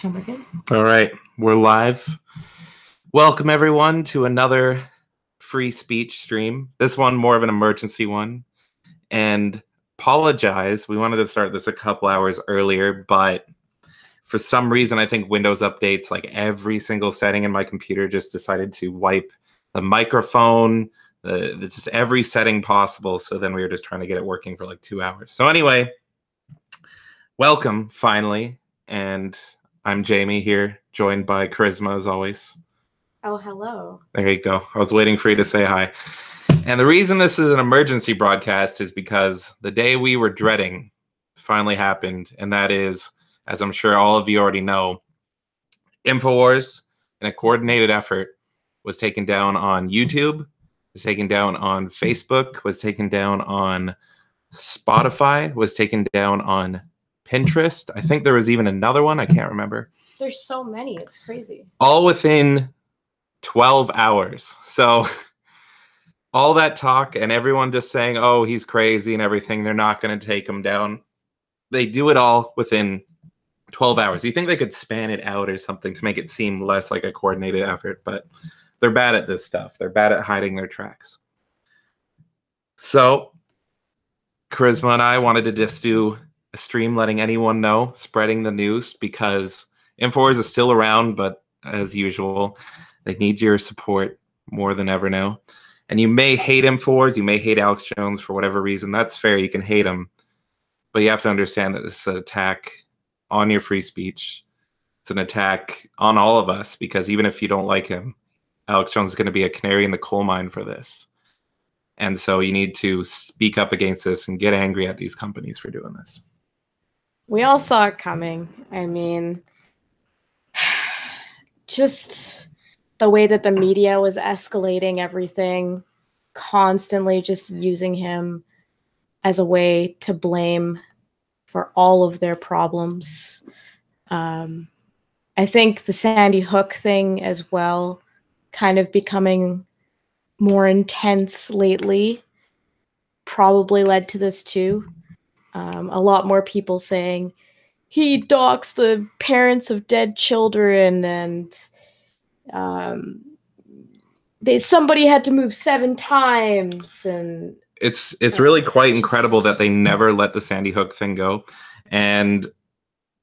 Am I good? All right, we're live. Welcome everyone to another free speech stream. This one more of an emergency one. And apologize, we wanted to start this a couple hours earlier, but for some reason I think Windows updates, like every single setting in my computer, just decided to wipe the microphone, just every setting possible. So then we were just trying to get it working for like 2 hours. So anyway, welcome finally. And I'm Jamie here, joined by Charisma as always. Oh, hello. There you go. I was waiting for you to say hi. And the reason this is an emergency broadcast is because the day we were dreading finally happened. And that is, as I'm sure all of you already know, Infowars, in a coordinated effort, was taken down on YouTube, was taken down on Facebook, was taken down on Spotify, was taken down on Pinterest. I think there was even another one. I can't remember. There's so many. It's crazy. All within 12 hours. So all that talk and everyone just saying, oh, he's crazy and everything, they're not going to take him down. They do it all within 12 hours. You think they could span it out or something to make it seem less like a coordinated effort, but they're bad at this stuff. They're bad at hiding their tracks. So Charisma and I wanted to just do a stream letting anyone know, spreading the news, because Infowars is still around, but as usual, they need your support more than ever now. And you may hate Infowars, you may hate Alex Jones for whatever reason. That's fair, you can hate him. But you have to understand that this is an attack on your free speech. It's an attack on all of us, because even if you don't like him, Alex Jones is going to be a canary in the coal mine for this. And so you need to speak up against this and get angry at these companies for doing this. We all saw it coming. I mean, just the way that the media was escalating everything, constantly just using him as a way to blame for all of their problems. I think the Sandy Hook thing as well, kind of becoming more intense lately, probably led to this too. A lot more people saying he doxed the parents of dead children, and somebody had to move 7 times, and it's really quite incredible that they never let the Sandy Hook thing go. And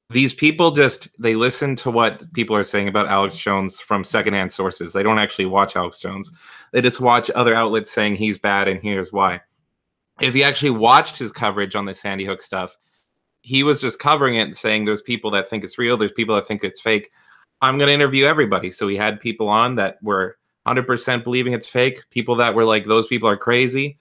these people they listen to what people are saying about Alex Jones from secondhand sources. They don't actually watch Alex Jones. They just watch other outlets saying he's bad and here's why. If you actually watched his coverage on the Sandy Hook stuff, he was just covering it and saying there's people that think it's real, there's people that think it's fake. I'm going to interview everybody. So he had people on that were 100% believing it's fake, people that were like, those people are crazy.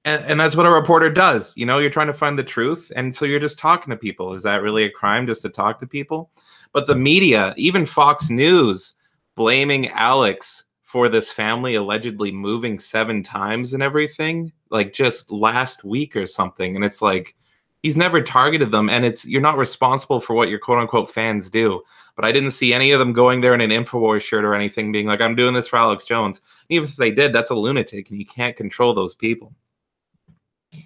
And that's what a reporter does. You know, you're trying to find the truth. And so you're just talking to people. Is that really a crime just to talk to people? But the media, even Fox News, blaming Alex for this family allegedly moving 7 times and everything, like just last week or something. And it's like, he's never targeted them. And you're not responsible for what your quote unquote fans do. But I didn't see any of them going there in an Infowars shirt or anything being like, I'm doing this for Alex Jones. Even if they did, that's a lunatic and you can't control those people.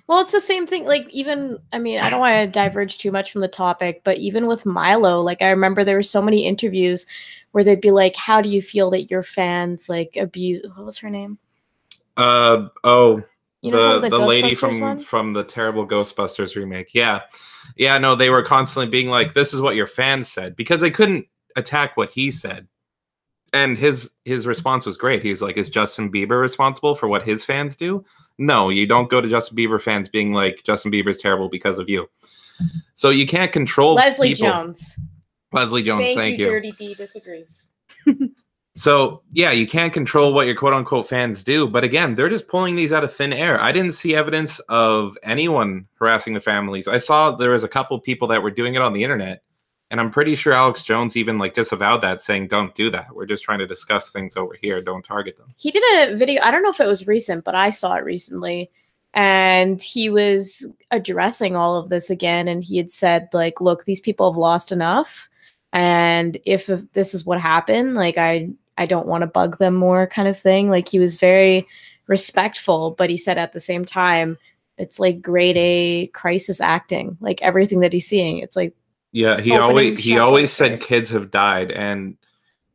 Well, it's the same thing. Like, even, I mean, I don't want to diverge too much from the topic, but even with Milo, like, I remember there were so many interviews where they'd be like, how do you feel that your fans, like, abuse, what was her name? You know, the lady one? from the terrible Ghostbusters remake. Yeah. Yeah, no, they were constantly being like, this is what your fans said, because they couldn't attack what he said. And his response was great. He was like, is Justin Bieber responsible for what his fans do? No, you don't go to Justin Bieber fans being like, Justin Bieber's terrible because of you. So you can't control Leslie people. Jones. Leslie Jones, thank you. Dirty D disagrees. So, yeah, you can't control what your quote-unquote fans do. But again, they're just pulling these out of thin air. I didn't see evidence of anyone harassing the families. I saw there was a couple people that were doing it on the internet. And I'm pretty sure Alex Jones even like disavowed that, saying, don't do that. We're just trying to discuss things over here. Don't target them. He did a video. I don't know if it was recent, but I saw it recently. And he was addressing all of this again. And he had said, like, look, these people have lost enough. And if this is what happened, like, I don't want to bug them more kind of thing. Like, he was very respectful. But he said at the same time, It's like grade A crisis acting. Like everything that he's seeing, it's like yeah. He always said kids have died, and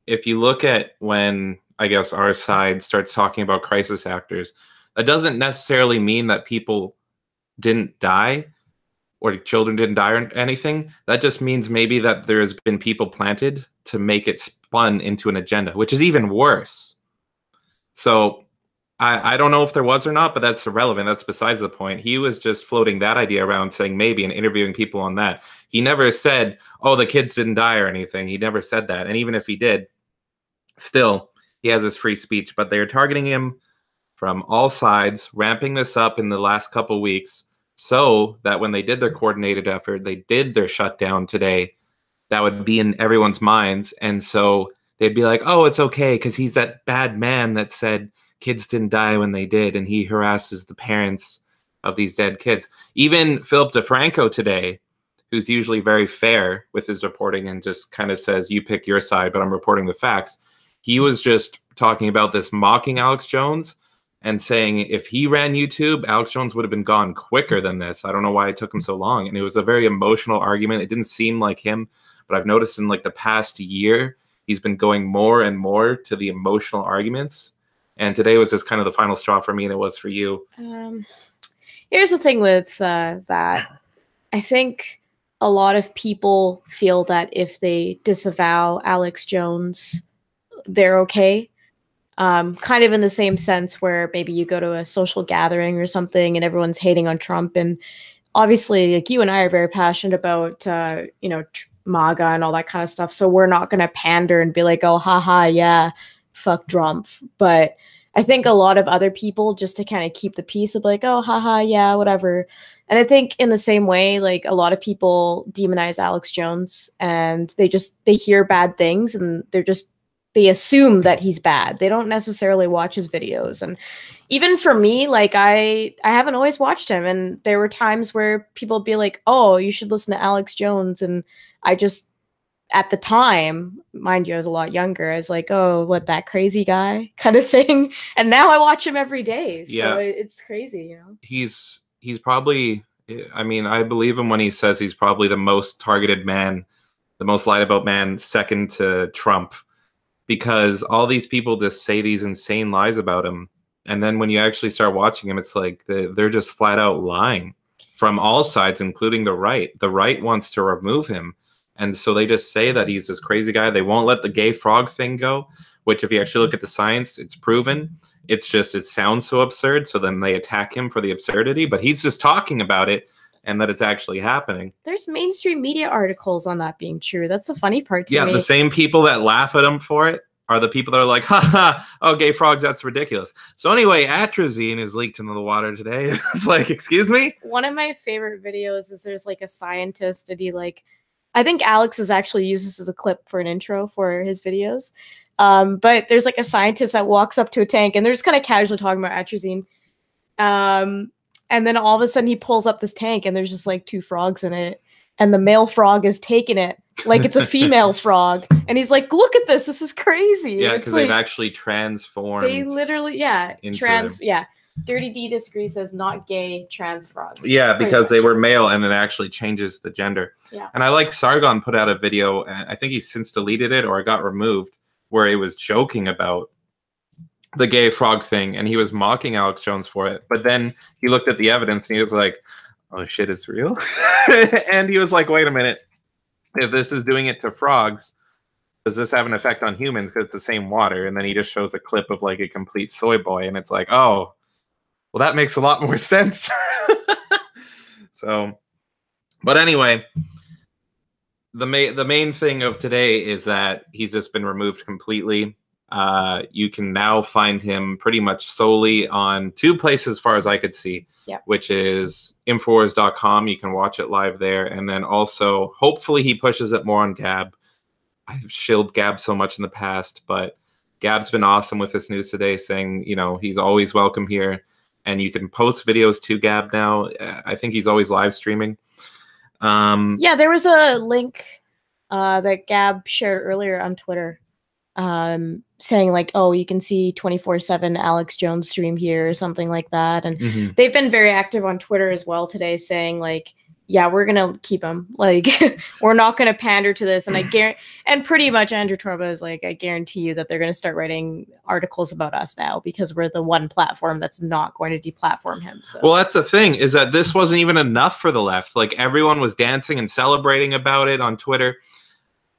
if you look at when I guess our side starts talking about crisis actors, that doesn't necessarily mean that people didn't die or children didn't die or anything. That just means maybe that there has been people planted to make it spun into an agenda, which is even worse. So I don't know if there was or not, but that's irrelevant. That's besides the point. He was just floating that idea around, saying maybe, and interviewing people on that. He never said, oh, the kids didn't die or anything. He never said that. And even if he did, still, he has his free speech. But they're targeting him from all sides, ramping this up in the last couple weeks so that when they did their coordinated effort, they did their shutdown today, that would be in everyone's minds. And so they'd be like, oh, it's okay because he's that bad man that said kids didn't die when they did, and he harasses the parents of these dead kids. Even Philip DeFranco today, who's usually very fair with his reporting and just kind of says, you pick your side, but I'm reporting the facts. He was just talking about this, mocking Alex Jones and saying if he ran YouTube, Alex Jones would have been gone quicker than this. I don't know why it took him so long. And it was a very emotional argument. It didn't seem like him, but I've noticed in like the past year, he's been going more and more to the emotional arguments. And today was just kind of the final straw for me, and it was for you. Here's the thing with that. I think a lot of people feel that if they disavow Alex Jones, they're okay. Kind of in the same sense where maybe you go to a social gathering or something and everyone's hating on Trump. And obviously, like you and I are very passionate about, MAGA and all that kind of stuff. So we're not going to pander and be like, oh, haha, yeah, fuck Trump. But I think a lot of other people, just to kind of keep the peace, of like, oh, haha, yeah, whatever. And I think in the same way, like a lot of people demonize Alex Jones and they hear bad things and they assume that he's bad. They don't necessarily watch his videos. And even for me, like I haven't always watched him. And there were times where people would be like, oh, you should listen to Alex Jones. And I just, at the time, mind you, I was a lot younger. I was like, oh, what, that crazy guy kind of thing. And now I watch him every day. So yeah, it's crazy, you know? He's probably, I mean, I believe him when he says he's probably the most targeted man, the most lied about man, second to Trump. Because all these people just say these insane lies about him. And then when you actually start watching him, it's like they're just flat out lying from all sides, including the right. The right wants to remove him. And so they just say that he's this crazy guy. They won't let the gay frog thing go, which if you actually look at the science, it's proven. It's just, it sounds so absurd. So then they attack him for the absurdity, but he's just talking about it and that it's actually happening. There's mainstream media articles on that being true. That's the funny part to me. Yeah, the same people that laugh at him for it are the people that are like, haha, oh, gay frogs, that's ridiculous. So anyway, atrazine is leaked into the water today. It's like, excuse me? One of my favorite videos is there's like a scientist and he like, I think Alex has actually used this as a clip for an intro for his videos. But there's like a scientist that walks up to a tank and they're just kind of casually talking about atrazine. And then all of a sudden he pulls up this tank and there's just like 2 frogs in it. And the male frog is taking it like it's a female frog. And he's like, look at this. This is crazy. Yeah, because like, they've actually transformed. They literally, Dirty D disagrees, says not gay trans frogs. Yeah, because they were male and it actually changes the gender. Yeah. And I like Sargon put out a video, and I think he's since deleted it or it got removed, where he was joking about the gay frog thing and he was mocking Alex Jones for it. But then he looked at the evidence and he was like, oh shit, it's real? And he was like, wait a minute. If this is doing it to frogs, does this have an effect on humans because it's the same water? And then he just shows a clip of like a complete soy boy and it's like, oh, well, that makes a lot more sense. So, but anyway, the main thing of today is that he's just been removed completely. You can now find him pretty much solely on 2 places as far as I could see, which is Infowars.com. You can watch it live there. And then also, hopefully he pushes it more on Gab. I've shilled Gab so much in the past, but Gab's been awesome with this news today saying, you know, he's always welcome here. And you can post videos to Gab now. I think he's always live streaming. Yeah, there was a link that Gab shared earlier on Twitter saying like, oh, you can see 24/7 Alex Jones stream here or something like that. And they've been very active on Twitter as well today, saying like, yeah, we're gonna keep him. Like, we're not gonna pander to this. And and pretty much Andrew Torba is like, I guarantee you that they're gonna start writing articles about us now because we're the one platform that's not going to deplatform him. So, well, that's the thing, is that this wasn't even enough for the left. Like, everyone was dancing and celebrating about it on Twitter,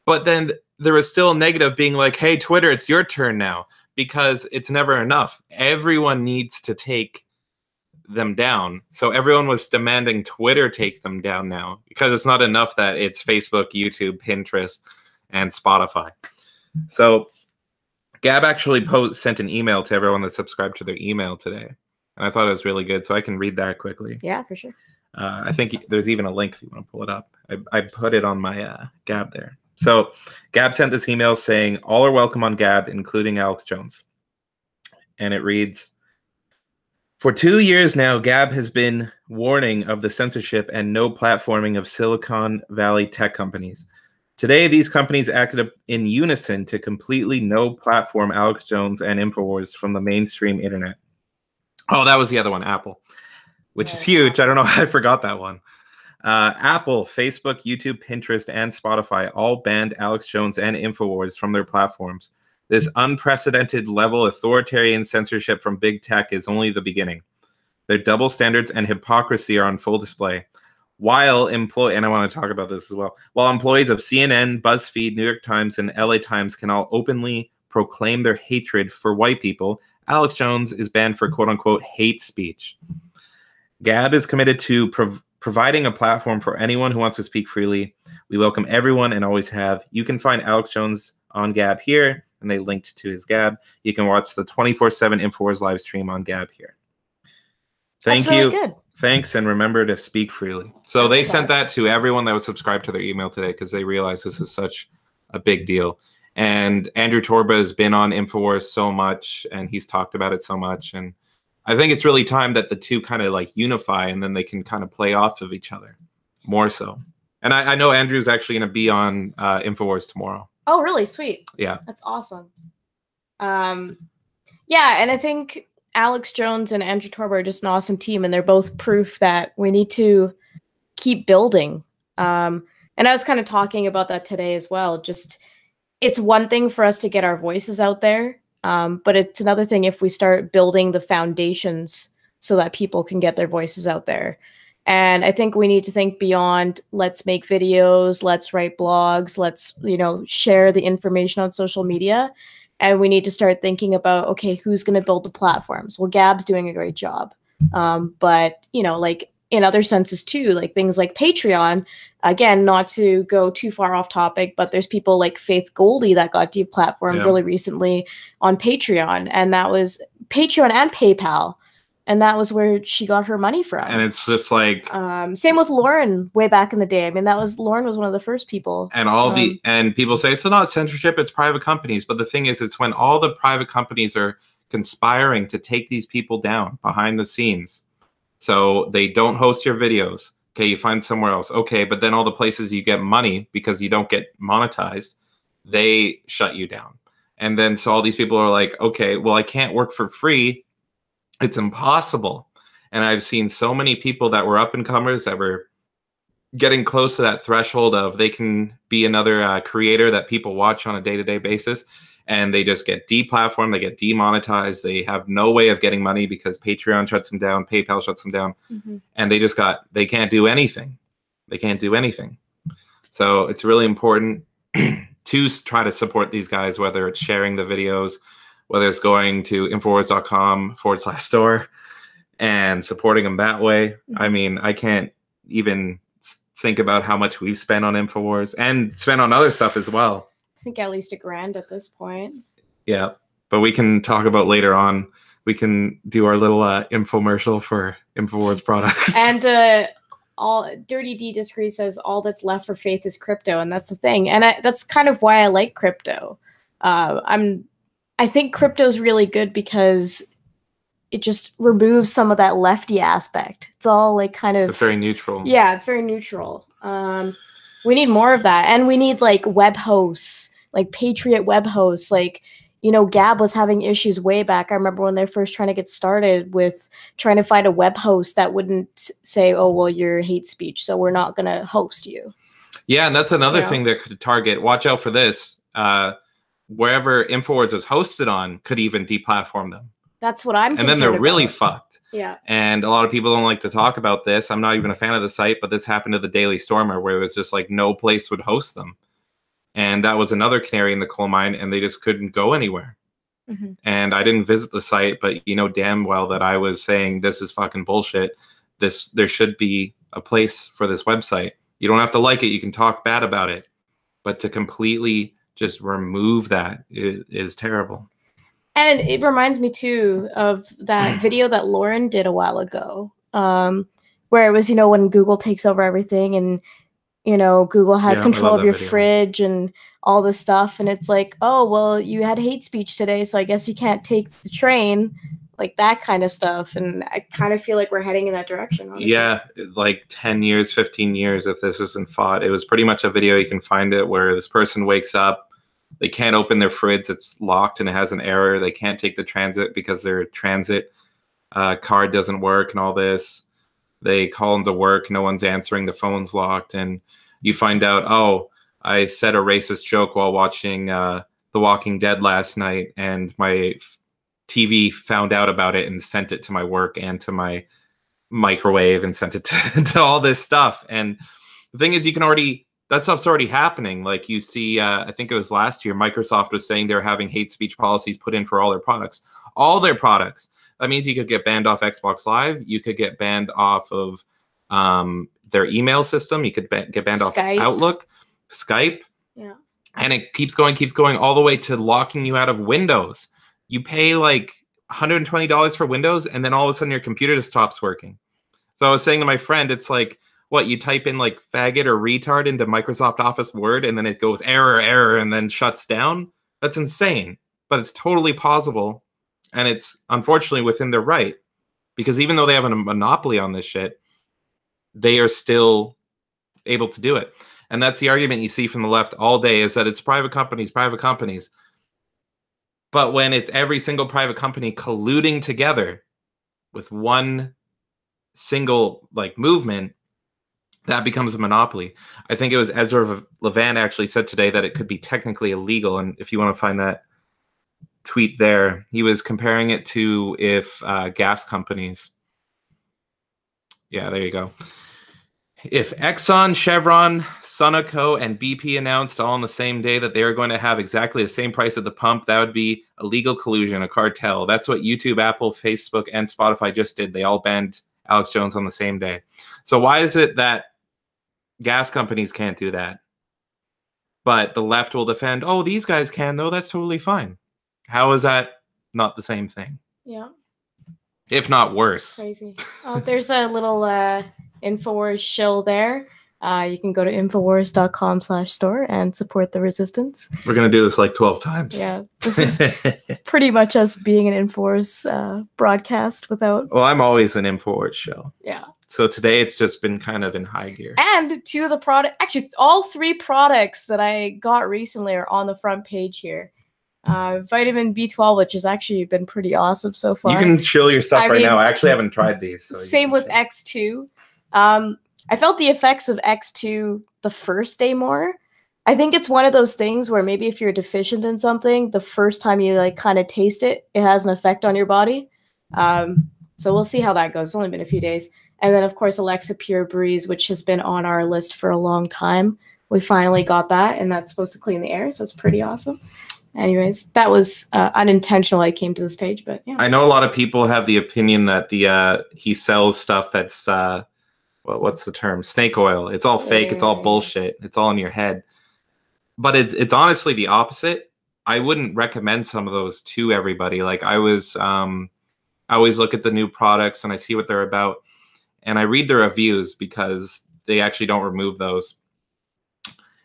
but then there was still a negative being like, hey, Twitter, it's your turn now, because it's never enough. Everyone needs to take them down. So everyone was demanding Twitter take them down now, because it's not enough that it's Facebook, YouTube, Pinterest, and Spotify. So Gab actually sent an email to everyone that subscribed to their email today, and I thought it was really good, so I can read that quickly. Yeah, for sure. I think there's even a link if you want to pull it up. I put it on my Gab there. So Gab sent this email saying, all are welcome on Gab, including Alex Jones. And it reads, for 2 years now, Gab has been warning of the censorship and no platforming of Silicon Valley tech companies. Today, these companies acted in unison to completely no platform Alex Jones and Infowars from the mainstream internet. Oh, that was the other one, Apple, which is huge. I don't know how I forgot that one. Apple, Facebook, YouTube, Pinterest, and Spotify all banned Alex Jones and Infowars from their platforms. This unprecedented level of authoritarian censorship from big tech is only the beginning. Their double standards and hypocrisy are on full display. While and I want to talk about this as well, while employees of CNN, BuzzFeed, New York Times, and LA Times can all openly proclaim their hatred for white people, Alex Jones is banned for quote-unquote hate speech. Gab is committed to providing a platform for anyone who wants to speak freely. We welcome everyone and always have. You can find Alex Jones on Gab here, and they linked to his Gab. You can watch the 24/7 Infowars live stream on Gab here. Thank you. Really good. Thanks, and remember to speak freely. So they sent that to everyone that was subscribed to their email today because they realized this is such a big deal. And Andrew Torba has been on Infowars so much, and he's talked about it so much. And I think it's really time that the two kind of like unify, and then they can kind of play off of each other more so. And I know Andrew's actually going to be on Infowars tomorrow. Oh, really? Sweet. Yeah. That's awesome. Yeah, and I think Alex Jones and Andrew Torba are just an awesome team, and they're both proof that we need to keep building. And I was kind of talking about that today as well. Just, it's one thing for us to get our voices out there, but it's another thing if we start building the foundations so that people can get their voices out there. And I think we need to think beyond, let's make videos, let's write blogs, let's, share the information on social media. And we need to start thinking about, okay, who's going to build the platforms? Well, Gab's doing a great job. But, like in other senses too, like things like Patreon, again, not to go too far off topic, but there's people like Faith Goldie that got deplatformed really recently on Patreon. And that was Patreon and PayPal. And that was where she got her money from. And it's just like same with Lauren way back in the day. I mean, Lauren was one of the first people. And and people say it's not censorship, it's private companies. But the thing is, it's when all the private companies are conspiring to take these people down behind the scenes. So they don't host your videos. Okay, you find somewhere else. Okay, but then all the places you get money because you don't get monetized, they shut you down. And then so all these people are like, okay, well, I can't work for free. It's impossible. And I've seen so many people that were up and comers that were getting close to that threshold of they can be another creator that people watch on a day-to-day basis. And they just get deplatformed, they get demonetized. They have no way of getting money because Patreon shuts them down, PayPal shuts them down. And they can't do anything. They can't do anything. So it's really important to try to support these guys, whether it's sharing the videos, whether it's going to infowars.com/store and supporting them that way. I mean, I can't even think about how much we've spent on Infowars and spent on other stuff as well. I think at least $1,000 at this point. Yeah, but we can talk about later on. We can do our little infomercial for Infowars products. And all Dirty D Discreet says all that's left for Faith is crypto, and that's the thing. And that's kind of why I like crypto. I think crypto is really good because it just removes some of that lefty aspect. It's all like kind of... It's very neutral. Yeah, it's very neutral. We need more of that. And we need like web hosts like Patriot web hosts, like, you know, Gab was having issues way back. I remember when they're first trying to get started with trying to find a web host that wouldn't say, oh, well, you're hate speech, so we're not going to host you. Yeah, and that's another thing that could target. Watch out for this. Wherever Infowars is hosted on could even deplatform them. That's what I'm And then they're really fucked. Yeah. And a lot of people don't like to talk about this. I'm not even a fan of the site, but this happened to the Daily Stormer, where it was just like no place would host them. And that was another canary in the coal mine, and they just couldn't go anywhere. Mm-hmm. And I didn't visit the site, but you know damn well that I was saying this is fucking bullshit. There should be a place for this website. You don't have to like it. You can talk bad about it. But to completely just remove that is terrible. And it reminds me, too, of that video that Lauren did a while ago, where it was, you know, when Google takes over everything and, you know, Google has control of your fridge and all this stuff. And it's like, oh, well, you had hate speech today, so I guess you can't take the train, like that kind of stuff. And I kind of feel like we're heading in that direction, honestly. Yeah, like 10 years, 15 years, if this isn't fought. It was pretty much a video, you can find it, where this person wakes up. They can't open their fridge. It's locked and it has an error. They can't take the transit because their transit card doesn't work and all this. They call into work. No one's answering. The phone's locked. And you find out, oh, I said a racist joke while watching The Walking Dead last night, and my TV found out about it and sent it to my work and to my microwave and sent it to all this stuff. And the thing is, you can already... that stuff's already happening. Like you see, I think it was last year, Microsoft was saying they're having hate speech policies put in for all their products. All their products. That means you could get banned off Xbox Live. You could get banned off of their email system. You could get banned off Outlook, Skype. Yeah. And it keeps going all the way to locking you out of Windows. You pay like $120 for Windows, and then all of a sudden your computer just stops working. So I was saying to my friend, it's like, what, you type in like faggot or retard into Microsoft Office Word and then it goes error and then shuts down? That's insane. But it's totally possible. And it's unfortunately within their right. Because even though they have a monopoly on this shit, they are still able to do it. And that's the argument you see from the left all day, is that it's private companies. But when it's every single private company colluding together with one single like movement, that becomes a monopoly. I think it was Ezra Levant actually said today that it could be technically illegal. And if you want to find that tweet there, he was comparing it to if gas companies. Yeah, there you go. If Exxon, Chevron, Sunoco, and BP announced all on the same day that they were going to have exactly the same price at the pump, that would be a legal collusion, a cartel. That's what YouTube, Apple, Facebook, and Spotify just did. They all banned Alex Jones on the same day. So why is it that gas companies can't do that, but the left will defend, oh, these guys can, though? That's totally fine. How is that not the same thing? Yeah. If not worse. Crazy. Oh, there's a little Infowars shill there. You can go to Infowars.com/store and support the resistance. We're going to do this like 12 times. Yeah. This is pretty much us being an Infowars broadcast without... Well, I'm always an Infowars show. Yeah. So today it's just been kind of in high gear. And two of the product, actually all three products that I got recently are on the front page here. Vitamin B12, which has actually been pretty awesome so far. You can chill your stuff right now. I actually haven't tried these. So same with X2. I felt the effects of X2 the first day more. I think it's one of those things where maybe if you're deficient in something, the first time you like kind of taste it, it has an effect on your body. So we'll see how that goes. It's only been a few days. And then, of course, Alexa Pure Breeze, which has been on our list for a long time. We finally got that, and that's supposed to clean the air, so it's pretty awesome. Anyways, that was unintentional. I came to this page, but yeah. I know a lot of people have the opinion that he sells stuff that's, what's the term? Snake oil. It's all fake. It's all bullshit. It's all in your head. But it's honestly the opposite. I wouldn't recommend some of those to everybody. Like I always look at the new products and I see what they're about. And I read the reviews because they actually don't remove those.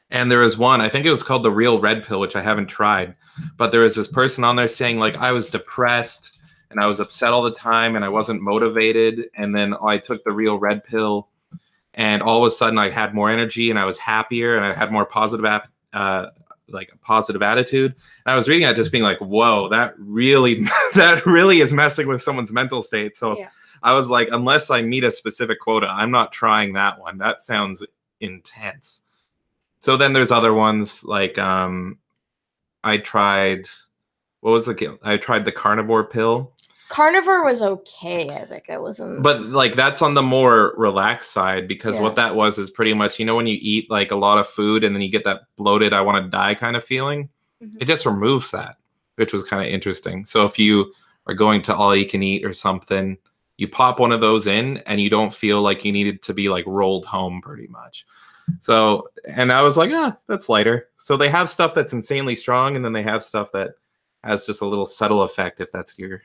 And there was one, I think it was called the Real Red Pill, which I haven't tried. But there was this person on there saying, like, I was depressed and I was upset all the time and I wasn't motivated. And then I took the Real Red Pill and all of a sudden I had more energy and I was happier and I had more positive like a positive attitude. And I was reading it just being like, whoa, that really that really is messing with someone's mental state. So I was like, unless I meet a specific quota, I'm not trying that one. That sounds intense. So then there's other ones like I tried, what was the, I tried the carnivore pill. Carnivore was okay. I think it wasn't. But like that's on the more relaxed side, because what that was is pretty much, you know, when you eat like a lot of food and then you get that bloated, I want to die kind of feeling. It just removes that, which was kind of interesting. So if you are going to all you can eat or something, you pop one of those in and you don't feel like you needed to be like rolled home pretty much. So, and I was like, that's lighter. So they have stuff that's insanely strong, and then they have stuff that has just a little subtle effect if that's your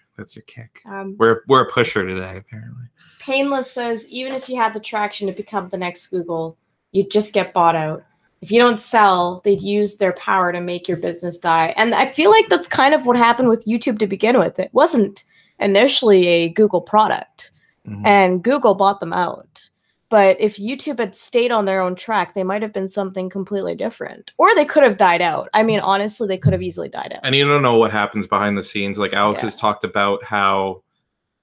kick. We're a pusher today, apparently. Painless says, even if you had the traction to become the next Google, you'd just get bought out. If you don't sell, they'd use their power to make your business die. And I feel like that's kind of what happened with YouTube to begin with. It wasn't initially a Google product, and Google bought them out. But if YouTube had stayed on their own track, they might have been something completely different. Or they could have died out. I mean, honestly, they could have easily died out. And you don't know what happens behind the scenes. Like Alex has talked about how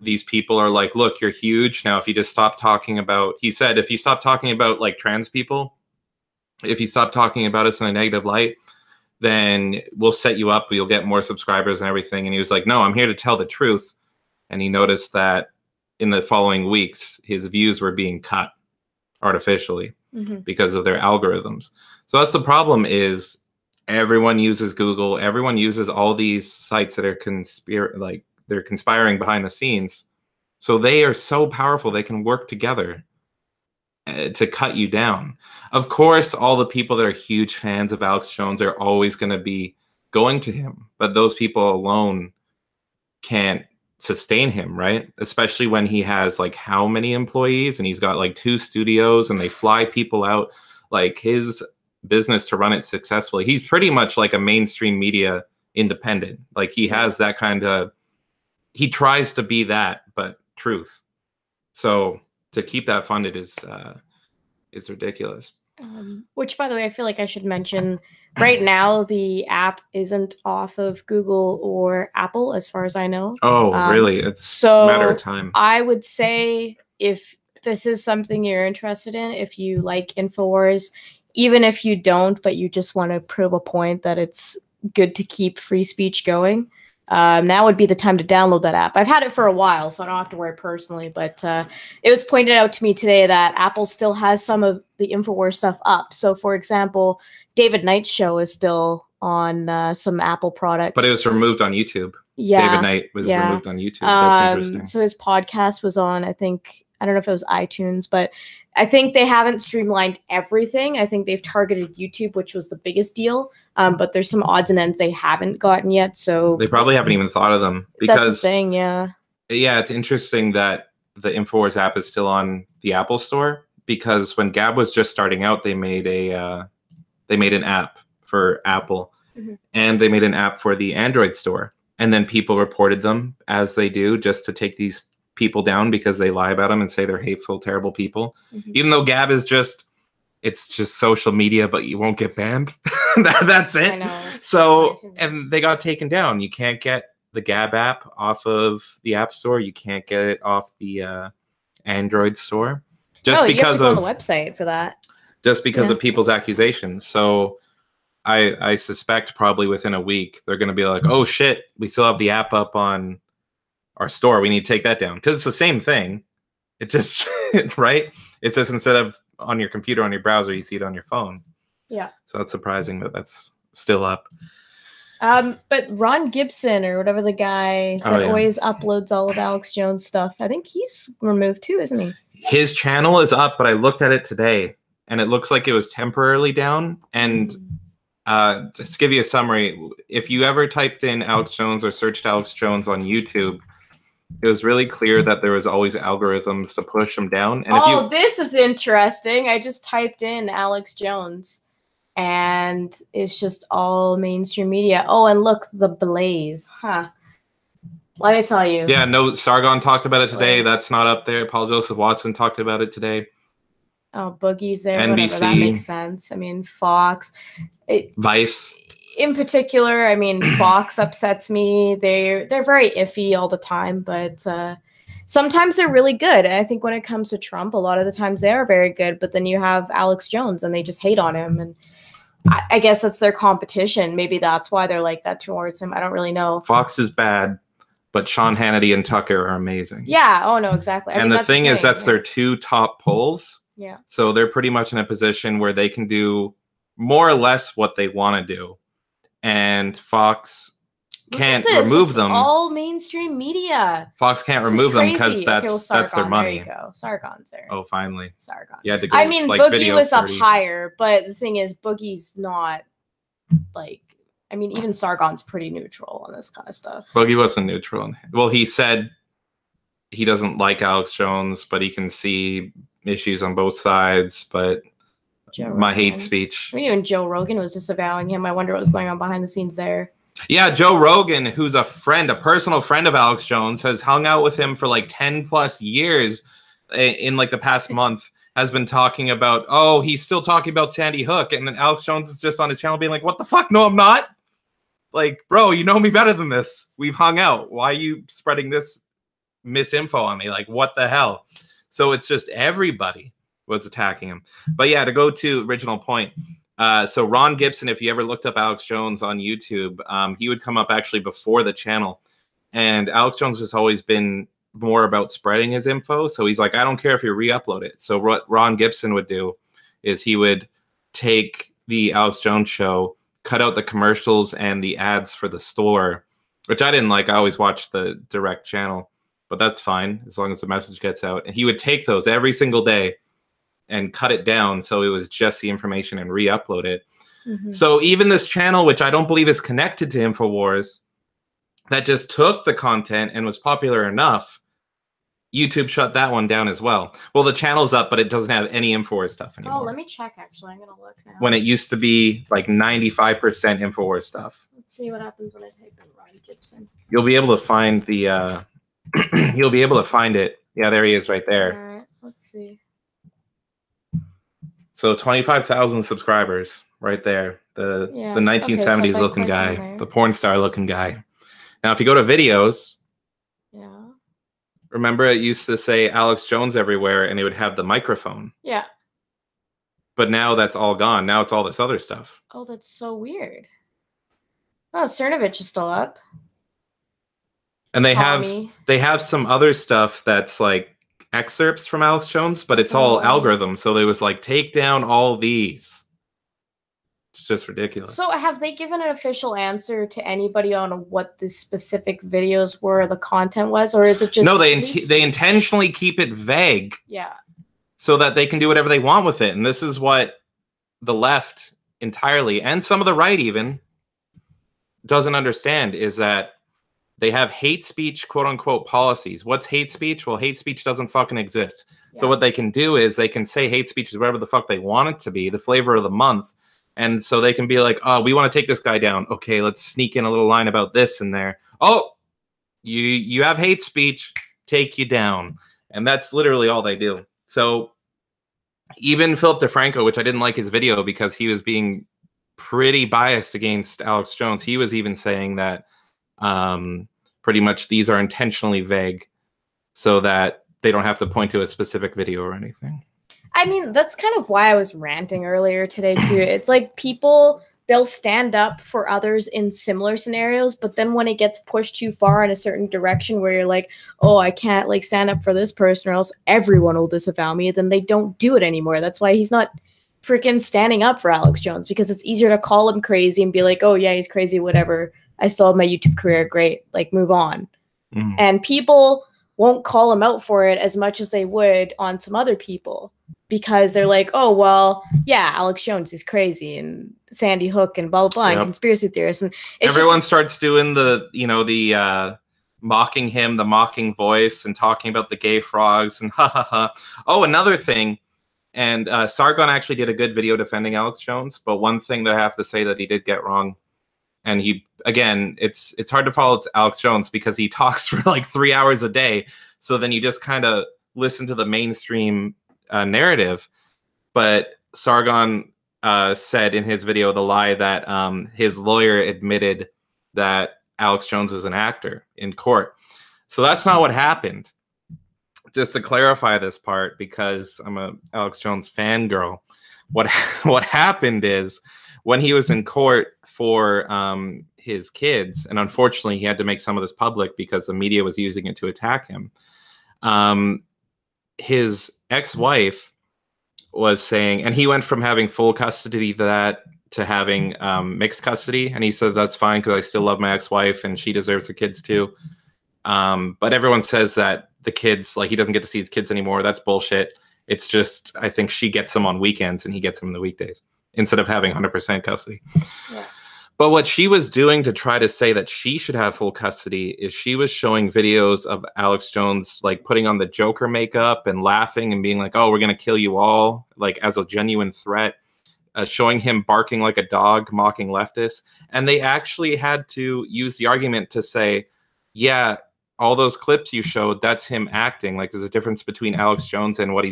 these people are like, look, you're huge. Now, if you just stop talking about, he said, if you stop talking about like trans people, if you stop talking about us in a negative light, then we'll set you up. You'll get more subscribers and everything. And he was like, no, I'm here to tell the truth. And he noticed that in the following weeks, his views were being cut artificially because of their algorithms. So that's the problem, is everyone uses Google, everyone uses all these sites that are conspiring behind the scenes. So they are so powerful, they can work together to cut you down. Of course, all the people that are huge fans of Alex Jones are always going to be going to him, but those people alone can't sustain him, right? Especially when he has like how many employees, and he's got like 2 studios and they fly people out. Like his business, to run it successfully, he's pretty much like a mainstream media independent. Like he has that kind of, he tries to be that, but truth. So to keep that funded is ridiculous. Which, by the way, I feel like I should mention, right now the app isn't off of Google or Apple, as far as I know. Oh, really? It's a matter of time. I would say if this is something you're interested in, if you like Infowars, even if you don't, but you just want to prove a point that it's good to keep free speech going, now would be the time to download that app. I've had it for a while, so I don't have to worry personally, but it was pointed out to me today that Apple still has some of the Infowars stuff up. So, for example, David Knight's show is still on some Apple products. But it was removed on YouTube. Yeah. David Knight was removed on YouTube. That's interesting. So his podcast was on, I don't know if it was iTunes, but I think they haven't streamlined everything. I think they've targeted YouTube, which was the biggest deal. But there's some odds and ends they haven't gotten yet. So they probably haven't even thought of them. Because that's the thing, yeah. Yeah, it's interesting that the Infowars app is still on the Apple Store, because when Gab was just starting out, they made an app for Apple, and they made an app for the Android store. And then people reported them, as they do, just to take these people down because they lie about them and say they're hateful, terrible people. Even though Gab is it's just social media, but you won't get banned. That's it. I know, so, and they got taken down. You can't get the Gab app off of the App Store. You can't get it off the Android store. Just because you have to go on the website for that. Just because of people's accusations. So I suspect probably within a week, they're going to be like, oh shit, we still have the app up on our store. We need to take that down. Because it's the same thing. It just, right? It's just instead of on your computer, on your browser, you see it on your phone. Yeah. So that's surprising that that's still up. But Ron Gibson, or whatever the guy that always uploads all of Alex Jones stuff, I think he's removed too, isn't he? His channel is up, but I looked at it today, and it looks like it was temporarily down. And just to give you a summary, if you ever typed in Alex Jones or searched Alex Jones on YouTube, it was really clear that there was always algorithms to push him down. And this is interesting. I just typed in Alex Jones, and it's just all mainstream media. Oh, and look, the Blaze. Huh. Let me tell you. Yeah, no, Sargon talked about it today. That's not up there. Paul Joseph Watson talked about it today. Oh, Boogie's there. NBC. Whatever, that makes sense. I mean, Fox. Vice. in particular, I mean, Fox upsets me. They're very iffy all the time, but sometimes they're really good. And I think when it comes to Trump, a lot of the times they are very good. But then you have Alex Jones, and they just hate on him. And I guess that's their competition. Maybe that's why they're like that towards him. I don't really know. Fox is bad, but Sean Hannity and Tucker are amazing. Yeah. Oh no, exactly. And the thing is, that's their two top polls. Yeah. So they're pretty much in a position where they can do more or less what they want to do. And Fox can't remove them. All mainstream media. Fox can't remove them because that's their money. There you go. Sargon's there. Oh, finally. Sargon. You had to go, I mean, like, Boogie was 30. up higher, but the thing is, Boogie's not like. I mean, even Sargon's pretty neutral on this kind of stuff. Boogie wasn't neutral. Well, he said he doesn't like Alex Jones, but he can see issues on both sides. But my hate speech. I mean, even Joe Rogan was disavowing him. I wonder what was going on behind the scenes there. Yeah, Joe Rogan, who's a personal friend of Alex Jones, has hung out with him for like 10 plus years in like the past month, has been talking about, oh, he's still talking about Sandy Hook. And then Alex Jones is just on his channel being like, what the fuck? No, I'm not. Like, bro, you know me better than this. We've hung out. Why are you spreading this misinfo on me? Like, what the hell? So it's just everybody was attacking him. But yeah, to go to original point. So Ron Gibson, if you ever looked up Alex Jones on YouTube, he would come up actually before the channel. And Alex Jones has always been more about spreading his info. So he's like, I don't care if you re-upload it. So what Ron Gibson would do is he would take the Alex Jones show, cut out the commercials and the ads for the store, which I didn't like. I always watched the direct channel, but that's fine as long as the message gets out. And he would take those every single day and cut it down so it was just the information and re-upload it. Mm-hmm. So even this channel, which I don't believe is connected to Infowars, that just took the content and was popular enough, YouTube shut that one down as well. Well, the channel's up, but it doesn't have any Infowars stuff anymore. Oh, let me check, actually. I'm going to look now. When it used to be like 95% Infowars stuff. Let's see what happens when I type in Ron Gibson. You'll be able to find the... you'll be able to find it. Yeah, there he is right there. All right, let's see. So 25,000 subscribers right there. The 1970s looking guy, the porn star looking guy. Now, if you go to videos, remember it used to say Alex Jones everywhere and it would have the microphone. Yeah. But now that's all gone. Now it's all this other stuff. Oh, that's so weird. Oh, Cernovich is still up. And they have some other stuff that's like excerpts from Alex Jones, but it's all algorithm. So they was like, take down all these. It's just ridiculous. So have they given an official answer to anybody on what the specific videos were, the content was, or is it just... No, they intentionally keep it vague. Yeah. So that they can do whatever they want with it. And this is what the left entirely, and some of the right even, doesn't understand, is that they have hate speech, quote unquote, policies. What's hate speech? Well, hate speech doesn't fucking exist. Yeah. So what they can do is they can say hate speech is whatever the fuck they want it to be, the flavor of the month. And so they can be like, oh, we want to take this guy down. Okay, let's sneak in a little line about this in there. Oh, you have hate speech, take you down. And that's literally all they do. So even Philip DeFranco, which I didn't like his video because he was being pretty biased against Alex Jones. He was even saying that pretty much these are intentionally vague so that they don't have to point to a specific video or anything. I mean, that's kind of why I was ranting earlier today, too. It's like people, they'll stand up for others in similar scenarios, but then when it gets pushed too far in a certain direction where you're like, oh, I can't like stand up for this person or else everyone will disavow me, then they don't do it anymore. That's why he's not freaking standing up for Alex Jones, because it's easier to call him crazy and be like, oh, yeah, he's crazy, whatever. I still have my YouTube career. Great. Like, move on. Mm. And people won't call him out for it as much as they would on some other people, because they're like, oh, well, yeah, Alex Jones is crazy and Sandy Hook and blah, blah, blah, and conspiracy theorists. And everyone starts doing the mocking him, the mocking voice, and talking about the gay frogs and ha ha ha. Oh, another thing. And Sargon actually did a good video defending Alex Jones. But one thing that I have to say that he did get wrong, and he, again, it's hard to follow Alex Jones because he talks for like 3 hours a day. So then you just kind of listen to the mainstream narrative. But Sargon said in his video, The Lie, that his lawyer admitted that Alex Jones is an actor in court. So that's not what happened. Just to clarify this part, because I'm a Alex Jones fangirl, what happened is when he was in court for his kids, and unfortunately he had to make some of this public because the media was using it to attack him. His ex-wife was saying, and he went from having full custody to having mixed custody, and he said that's fine because I still love my ex-wife and she deserves the kids too. But everyone says that the kids, like, he doesn't get to see his kids anymore. That's bullshit. It's just, I think she gets them on weekends and he gets them in the weekdays instead of having 100% custody. Yeah. But what she was doing to try to say that she should have full custody is she was showing videos of Alex Jones, like, putting on the Joker makeup and laughing and being like, oh, we're going to kill you all, like, as a genuine threat, showing him barking like a dog, mocking leftists. And they actually had to use the argument to say, yeah, all those clips you showed, that's him acting. Like, there's a difference between Alex Jones and when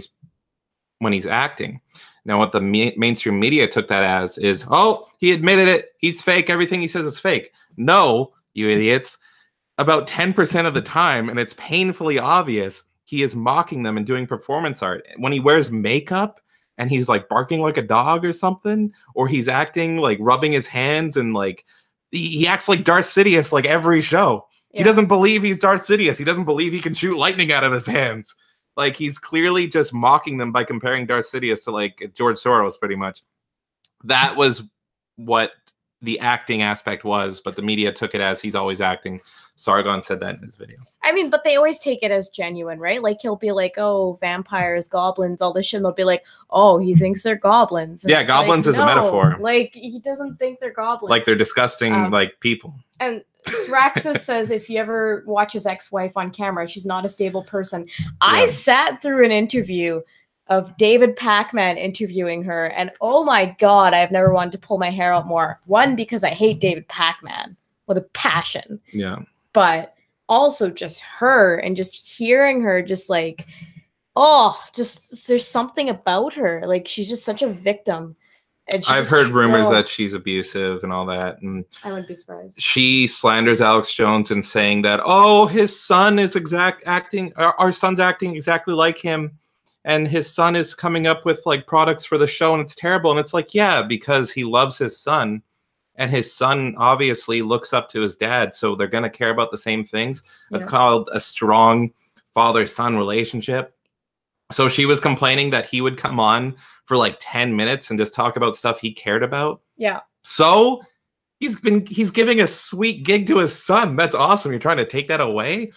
he's acting. Now, what the mainstream media took that as is, oh, he admitted it. He's fake. Everything he says is fake. No, you idiots. About 10% of the time, and it's painfully obvious, he is mocking them and doing performance art. When he wears makeup and he's like barking like a dog or something, or he's acting like rubbing his hands and like he acts like Darth Sidious like every show. Yeah. He doesn't believe he's Darth Sidious. He doesn't believe he can shoot lightning out of his hands. Like, he's clearly just mocking them by comparing Darth Sidious to, like, George Soros, pretty much. That was what the acting aspect was, but the media took it as he's always acting. Sargon said that in his video. I mean, but they always take it as genuine, right? Like, he'll be like, oh, vampires, goblins, all this shit. And they'll be like, oh, he thinks they're goblins. And yeah, goblins, like, is a metaphor. Like, he doesn't think they're goblins. Like, they're disgusting, like, people. And Raxus says if you ever watch his ex-wife on camera, she's not a stable person. Yeah. I sat through an interview of David Pacman interviewing her, and oh my God, I've never wanted to pull my hair out more. One, because I hate David Pacman with a passion. Yeah. But also just her and just hearing her just like, oh, just there's something about her. Like, she's just such a victim. I've heard rumors that she's abusive and all that, and I wouldn't be surprised. She slanders Alex Jones and saying that, oh, his son is our son's acting exactly like him, and his son is coming up with like products for the show, and it's terrible. And it's like, yeah, because he loves his son, and his son obviously looks up to his dad, so they're gonna care about the same things. That's called a strong father-son relationship. So she was complaining that he would come on for like 10 minutes and just talk about stuff he cared about. Yeah. So he's giving a sweet gig to his son. That's awesome. You're trying to take that away?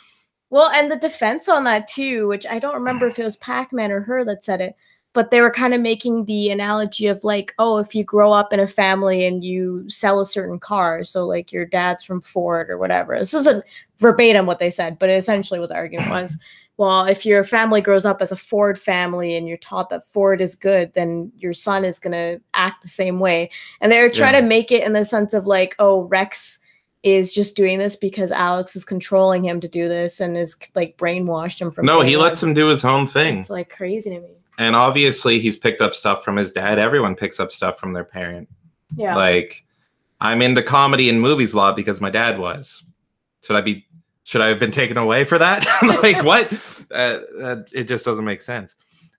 Well, and the defense on that too, which I don't remember if it was Pac-Man or her that said it, but they were kind of making the analogy of like, oh, if you grow up in a family and you sell a certain car, so like your dad's from Ford or whatever. This isn't verbatim what they said, but essentially what the argument was. Well, if your family grows up as a Ford family and you're taught that Ford is good, then your son is going to act the same way. And they're trying to make it in the sense of like, oh, Rex is just doing this because Alex is controlling him to do this and is like brainwashed him from. No, he lets him do his own thing. It's like crazy to me. And obviously he's picked up stuff from his dad. Everyone picks up stuff from their parent. Yeah. Like, I'm into comedy and movies a lot because my dad was. Should I have been taken away for that? Like, what? It just doesn't make sense.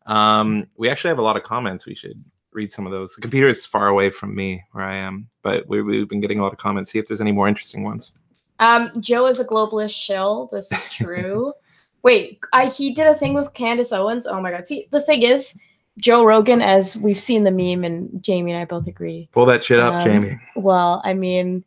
We actually have a lot of comments. We should read some of those. The computer is far away from me where I am, but we've been getting a lot of comments. See if there's any more interesting ones. Joe is a globalist shill. This is true. Wait, he did a thing with Candace Owens. Oh my God. See, the thing is, Joe Rogan, as we've seen the meme, and Jamie and I both agree. Pull that shit up, Jamie. Well, I mean,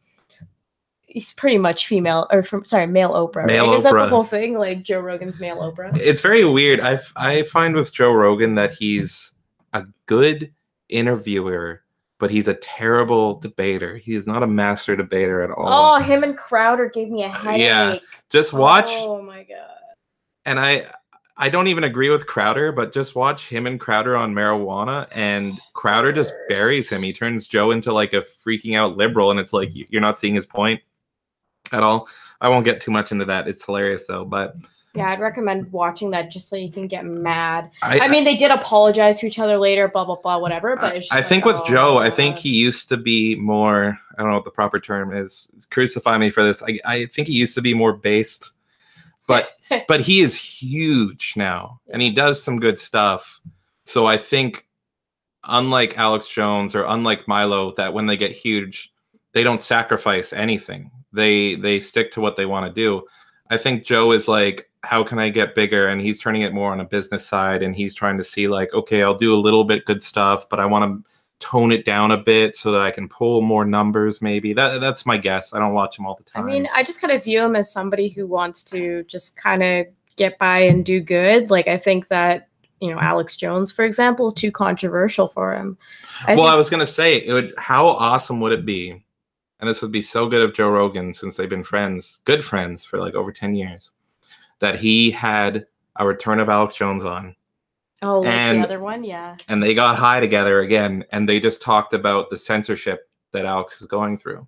he's pretty much male Oprah. Male Oprah. Is that the whole thing? Like Joe Rogan's male Oprah? It's very weird. I find with Joe Rogan that he's a good interviewer, but he's a terrible debater. He is not a master debater at all. Oh, him and Crowder gave me a headache. Yeah, just watch. Oh my God. And I don't even agree with Crowder, but just watch him and Crowder on marijuana, and Crowder just buries him. He turns Joe into like a freaking out liberal, and it's like, you're not seeing his point at all. I won't get too much into that. It's hilarious though. But Yeah, I'd recommend watching that just so you can get mad. I mean, they did apologize to each other later, blah, blah, blah, whatever. But it's just I think with Joe, I think he used to be more, I don't know what the proper term is. Crucify me for this. I think he used to be more based. But he is huge now, and he does some good stuff. So I think, unlike Alex Jones or unlike Milo, that when they get huge, they don't sacrifice anything. They stick to what they want to do. I think Joe is like, how can I get bigger? And he's turning it more on a business side, and he's trying to see like, okay, I'll do a little bit good stuff, but I want to tone it down a bit so that I can pull more numbers. Maybe that's my guess. I don't watch him all the time. I mean, I just kind of view him as somebody who wants to just kind of get by and do good. Like, I think that, you know, Alex Jones, for example, is too controversial for him. I was going to say, how awesome would it be? And this would be so good of Joe Rogan, since they've been good friends for like over 10 years, that he had a return of Alex Jones on. Oh, like the other one? Yeah. And they got high together again, and they just talked about the censorship that Alex is going through.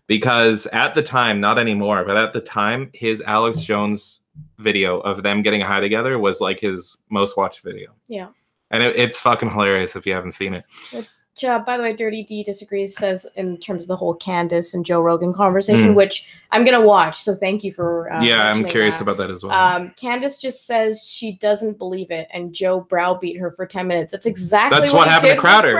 Because at the time, not anymore, but at the time, his Alex Jones video of them getting high together was like his most watched video. Yeah. And it's fucking hilarious if you haven't seen it. By the way, Dirty D disagrees, says in terms of the whole Candace and Joe Rogan conversation, which I'm going to watch. So thank you for I'm curious about that as well. Candace just says she doesn't believe it, and Joe browbeat her for 10 minutes. That's exactly what happened to Crowder.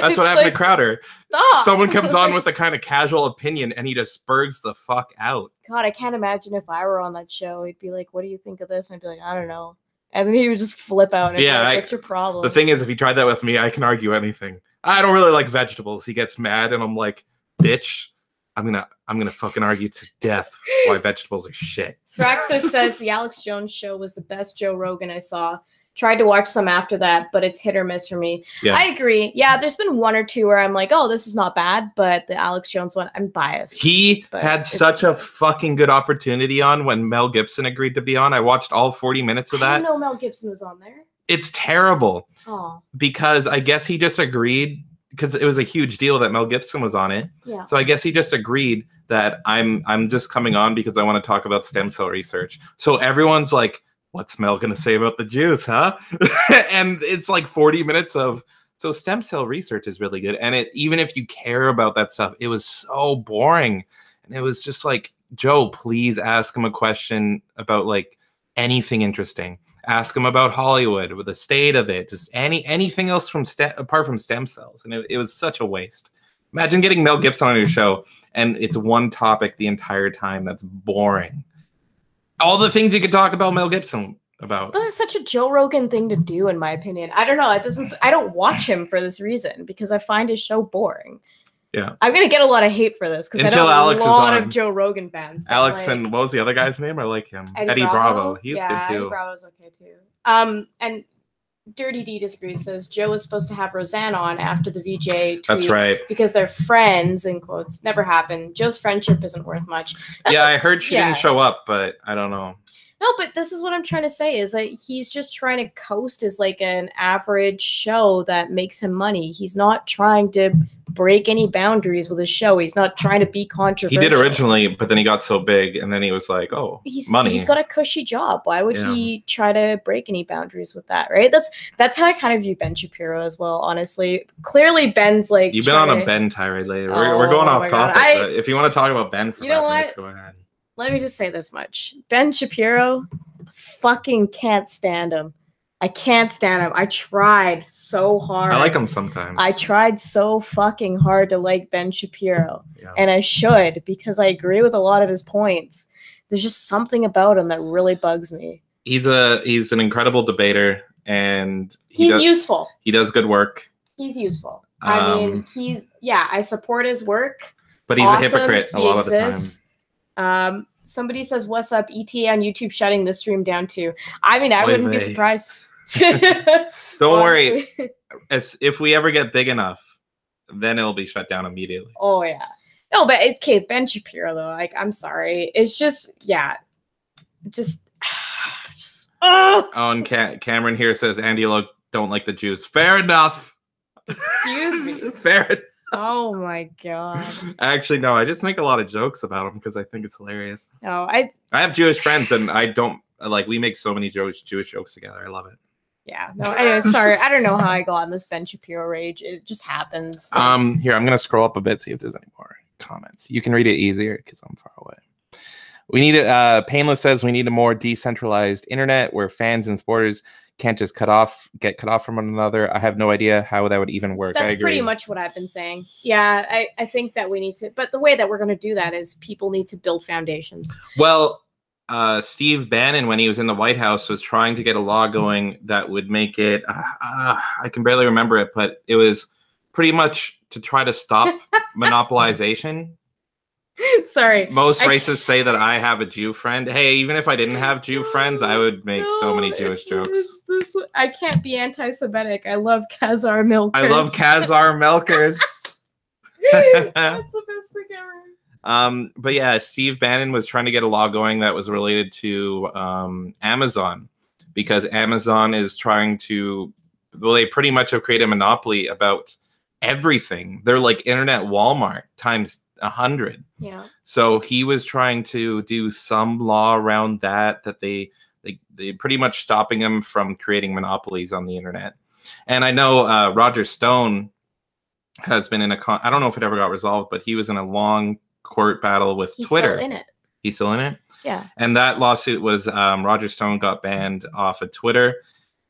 That's what happened to Crowder. Stop. Someone comes on with a kind of casual opinion, and he just spurgs the fuck out. God, I can't imagine if I were on that show. He'd be like, what do you think of this? And I'd be like, I don't know. And then he would just flip out and be like, what's your problem? The thing is, if he tried that with me, I can argue anything. I don't really like vegetables. He gets mad, and I'm like, bitch, I'm gonna fucking argue to death why vegetables are shit. Thraxus says the Alex Jones show was the best Joe Rogan I saw. Tried to watch some after that, but it's hit or miss for me. Yeah. I agree. Yeah, there's been one or two where I'm like, oh, this is not bad, but the Alex Jones one, I'm biased. He had such a fucking good opportunity on when Mel Gibson agreed to be on. I watched all 40 minutes of that. I didn't know Mel Gibson was on there. It's terrible. Oh. Because I guess he just agreed, because it was a huge deal that Mel Gibson was on it. Yeah. So I guess he just agreed that I'm just coming on because I want to talk about stem cell research. So everyone's like, what's Mel going to say about the Jews, huh? And it's like 40 minutes of, so stem cell research is really good. And even if you care about that stuff, it was so boring. And it was just like, Joe, please ask him a question about like anything interesting. Ask him about Hollywood, with the state of it, just anything else from apart from stem cells. And it was such a waste. Imagine getting Mel Gibson on your show and it's one topic the entire time. That's boring. All the things you could talk about Mel Gibson about. But it's such a Joe Rogan thing to do, in my opinion. I don't know. I don't watch him for this reason, because I find his show boring. Yeah. I'm going to get a lot of hate for this, because I know Alex a lot of Joe Rogan fans. Alex, like, and what was the other guy's name? I like him. Eddie Bravo. He's good too. Eddie Bravo's okay too. And Dirty D disagrees, says Joe was supposed to have Roseanne on after the VJ tweet. That's right. Because they're friends, in quotes. Never happened. Joe's friendship isn't worth much. I heard she didn't show up, but I don't know. No, but this is what I'm trying to say, is that he's just trying to coast as like an average show that makes him money. He's not trying to break any boundaries with his show. He's not trying to be controversial. He did originally, but then he got so big, and then he was like, oh, money. He's got a cushy job. Why would he try to break any boundaries with that, right? That's how I kind of view Ben Shapiro as well, honestly. Clearly, Ben's like... You've been on a Ben tirade lately. We're going off topic, but if you want to talk about Ben for 5 minutes, go ahead. Let me just say this much. Ben Shapiro, fucking can't stand him. I can't stand him. I tried so hard. I like him sometimes. I tried so fucking hard to like Ben Shapiro. Yeah. And I should, because I agree with a lot of his points. There's just something about him that really bugs me. He's an incredible debater, and he's useful. He does good work. He's useful. I mean, I support his work. But he's a hypocrite a lot of the time. Somebody says, what's up, ETA on YouTube shutting this stream down too? I mean, I wouldn't be surprised. Don't worry. If we ever get big enough, then it'll be shut down immediately. Oh, yeah. No, but okay, Ben Shapiro, though, like, I'm sorry. It's just, Oh, and Cameron here says, Andy Lowe don't like the Jews. Fair enough. Excuse me. Fair enough. Oh my god. Actually, no, I just make a lot of jokes about them because I think it's hilarious. No, I have Jewish friends, and I don't Like, we make so many Jewish jokes together. I love it. Yeah. No, anyway, sorry. I don't know how I got on this Ben Shapiro rage. It just happens. Here, I'm gonna scroll up a bit, see if there's any more comments. You can read it easier because I'm far away. We need Painless says we need a more decentralized internet where fans and supporters can't just get cut off from one another. I have no idea how that would even work. That's pretty much what I've been saying. Yeah, I think that we need to, but the way that we're going to do that is people need to build foundations. Well, Steve Bannon, when he was in the White House, was trying to get a law going that would make it, I can barely remember it, but it was pretty much to try to stop monopolization. Sorry. Most racists say that I have a Jew friend. Hey, even if I didn't have Jew friends, I would make so many Jewish jokes. I can't be anti-Semitic. I love Khazar milkers. I love Khazar milkers. That's the best thing ever. But yeah, Steve Bannon was trying to get a law going that was related to Amazon, because Amazon is trying to, well, they pretty much have created a monopoly about everything. They're like internet Walmart times 100. Yeah. So he was trying to do some law around that they pretty much stopping him from creating monopolies on the internet. And I know Roger Stone has been in I don't know if it ever got resolved, but he was in a long court battle with Twitter. He's still in it. He's still in it? Yeah. And that lawsuit was Roger Stone got banned off of Twitter.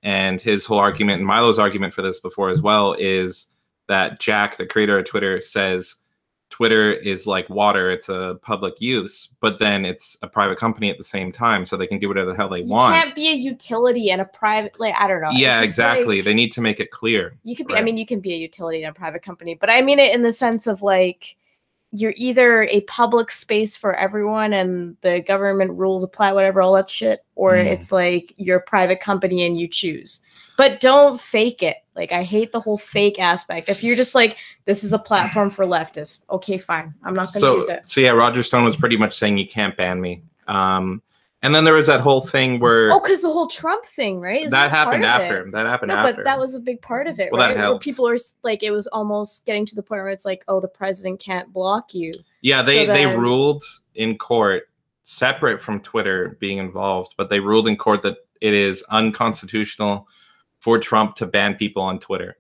And his whole argument, and Milo's argument for this before as well, is that Jack, the creator of Twitter, says Twitter is like water. It's a public use, but then it's a private company at the same time, so they can do whatever the hell they want. You can't be a utility and a private, like, I don't know. Yeah, exactly. Like, they need to make it clear. You could be, right? I mean, you can be a utility in a private company, but I mean it in the sense of like, you're either a public space for everyone and the government rules apply, whatever, all that shit, or it's like you're a private company and you choose. But don't fake it. Like, I hate the whole fake aspect. If you're just like, this is a platform for leftists, okay, fine. I'm not going to use it. So yeah, Roger Stone was pretty much saying you can't ban me. And then there was that whole thing where... Oh, because the whole Trump thing, right? That happened after. That happened after. But that was a big part of it, well, right? That helped. Where people are like, it was almost getting to the point where it's like, oh, the president can't block you. Yeah, they ruled in court, separate from Twitter being involved, but they ruled in court that it is unconstitutional for Trump to ban people on Twitter.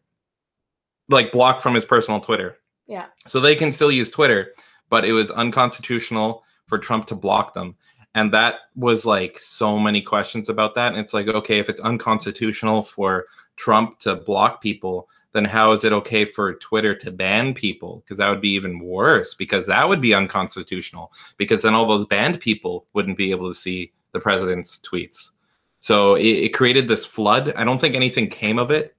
Like, block from his personal Twitter. Yeah. So they can still use Twitter, but it was unconstitutional for Trump to block them. And that was like so many questions about that. And it's like, okay, if it's unconstitutional for Trump to block people, then how is it okay for Twitter to ban people? Because that would be even worse, because that would be unconstitutional, because then all those banned people wouldn't be able to see the president's tweets. So it created this flood. I don't think anything came of it,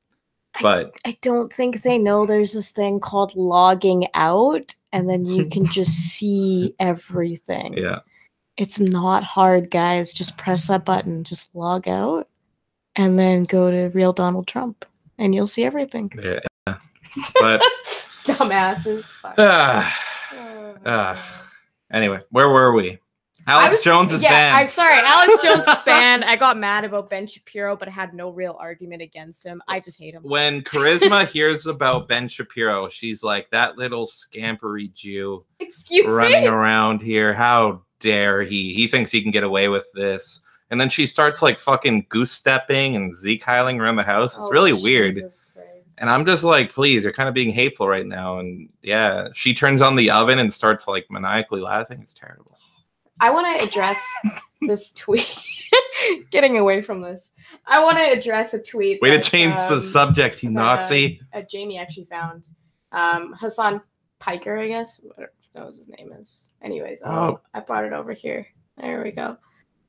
but I don't think they know there's this thing called logging out, and then you can just see everything. Yeah. It's not hard, guys. Just press that button. Just log out and then go to Real Donald Trump and you'll see everything. Yeah. But dumbasses. Anyway, where were we? Alex Jones is banned. I'm sorry. Alex Jones is banned. I got mad about Ben Shapiro, but I had no real argument against him. I just hate him. When Charisma hears about Ben Shapiro, she's like, that little scampery Jew running around here. How dare he? He thinks he can get away with this. And then she starts like fucking goose stepping and Zeke-heiling around the house. It's really weird. And I'm just like, please, you're kind of being hateful right now. And yeah, she turns on the oven and starts like maniacally laughing. It's terrible. I want to address this tweet. Getting away from this. I want to address a tweet. Way to change the subject, you Nazi. Jamie actually found. Hassan Piker, I guess. What knows his name is. Anyways, I brought it over here. There we go.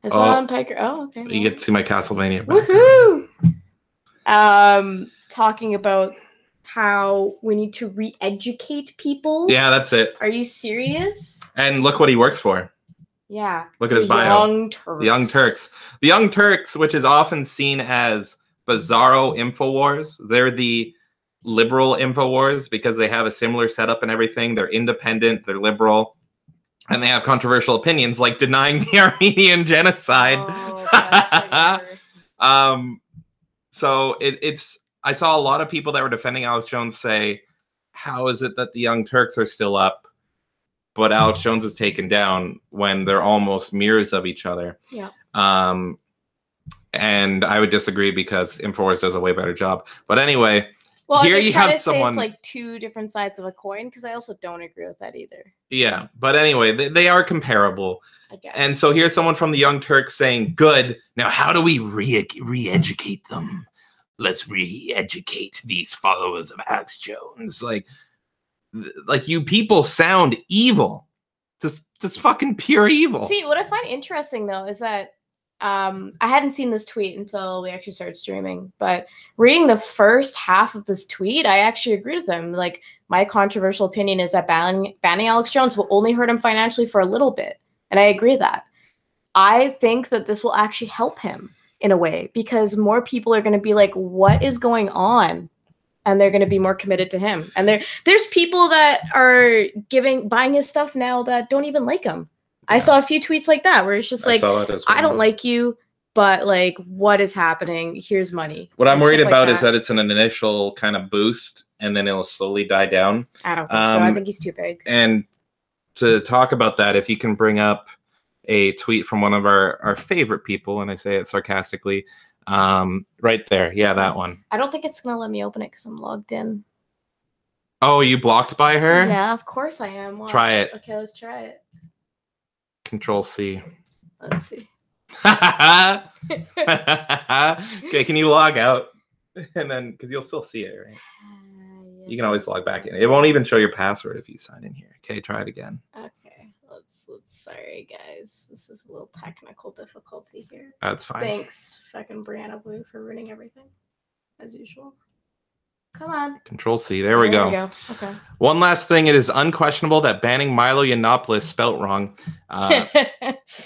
Hassan Piker. Oh, okay. You get to see my Castlevania. Woohoo! Talking about how we need to re-educate people. Yeah, that's it. Are you serious? And look what he works for. Yeah. Look at his bio. The Young Turks. The Young Turks, which is often seen as bizarro Infowars. They're the liberal Infowars because they have a similar setup and everything. They're independent, they're liberal, and they have controversial opinions like denying the Armenian genocide. So it's I saw a lot of people that were defending Alex Jones say, how is it that the Young Turks are still up, but Alex Jones is taken down when they're almost mirrors of each other? Yeah. And I would disagree because Infowars does a way better job. But anyway, well, here you have say someone. It's like two different sides of a coin because I also don't agree with that either. Yeah, but anyway, they are comparable. I guess. And so here's someone from the Young Turks saying, "Good. Now, how do we re-educate them? Let's re-educate these followers of Alex Jones. Like you people sound evil. Just fucking pure evil." See, what I find interesting though is that I hadn't seen this tweet until we actually started streaming, but reading the first half of this tweet, I actually agreed with him. Like, my controversial opinion is that banning Alex Jones will only hurt him financially for a little bit. And I agree with that. I think that this will actually help him in a way because more people are going to be like, what is going on? And they're going to be more committed to him. And there's people that are buying his stuff now that don't even like him. Yeah. I saw a few tweets like that where it's just like, I don't like you, but like, what is happening? Here's money. What I'm worried about is that it's an initial kind of boost and then it'll slowly die down. I don't think so. I think he's too big. And to talk about that, if you can bring up a tweet from one of our favorite people, and I say it sarcastically, right there. Yeah, that one. I don't think it's going to let me open it because I'm logged in. Oh, you blocked by her? Yeah, of course I am. Watch. Try it. Okay, let's try it. Control C. Let's see. Okay, can you log out? And then, because you'll still see it, right? Yes, you can always log back in. It won't even show your password if you sign in here. Okay, try it again. Okay. Sorry guys, this is a little technical difficulty here. That's fine. Thanks, fucking Brianna Blue, for ruining everything, as usual. Come on. Control C. There we go. Okay. One last thing. It is unquestionable that banning Milo Yiannopoulos spelt wrong. I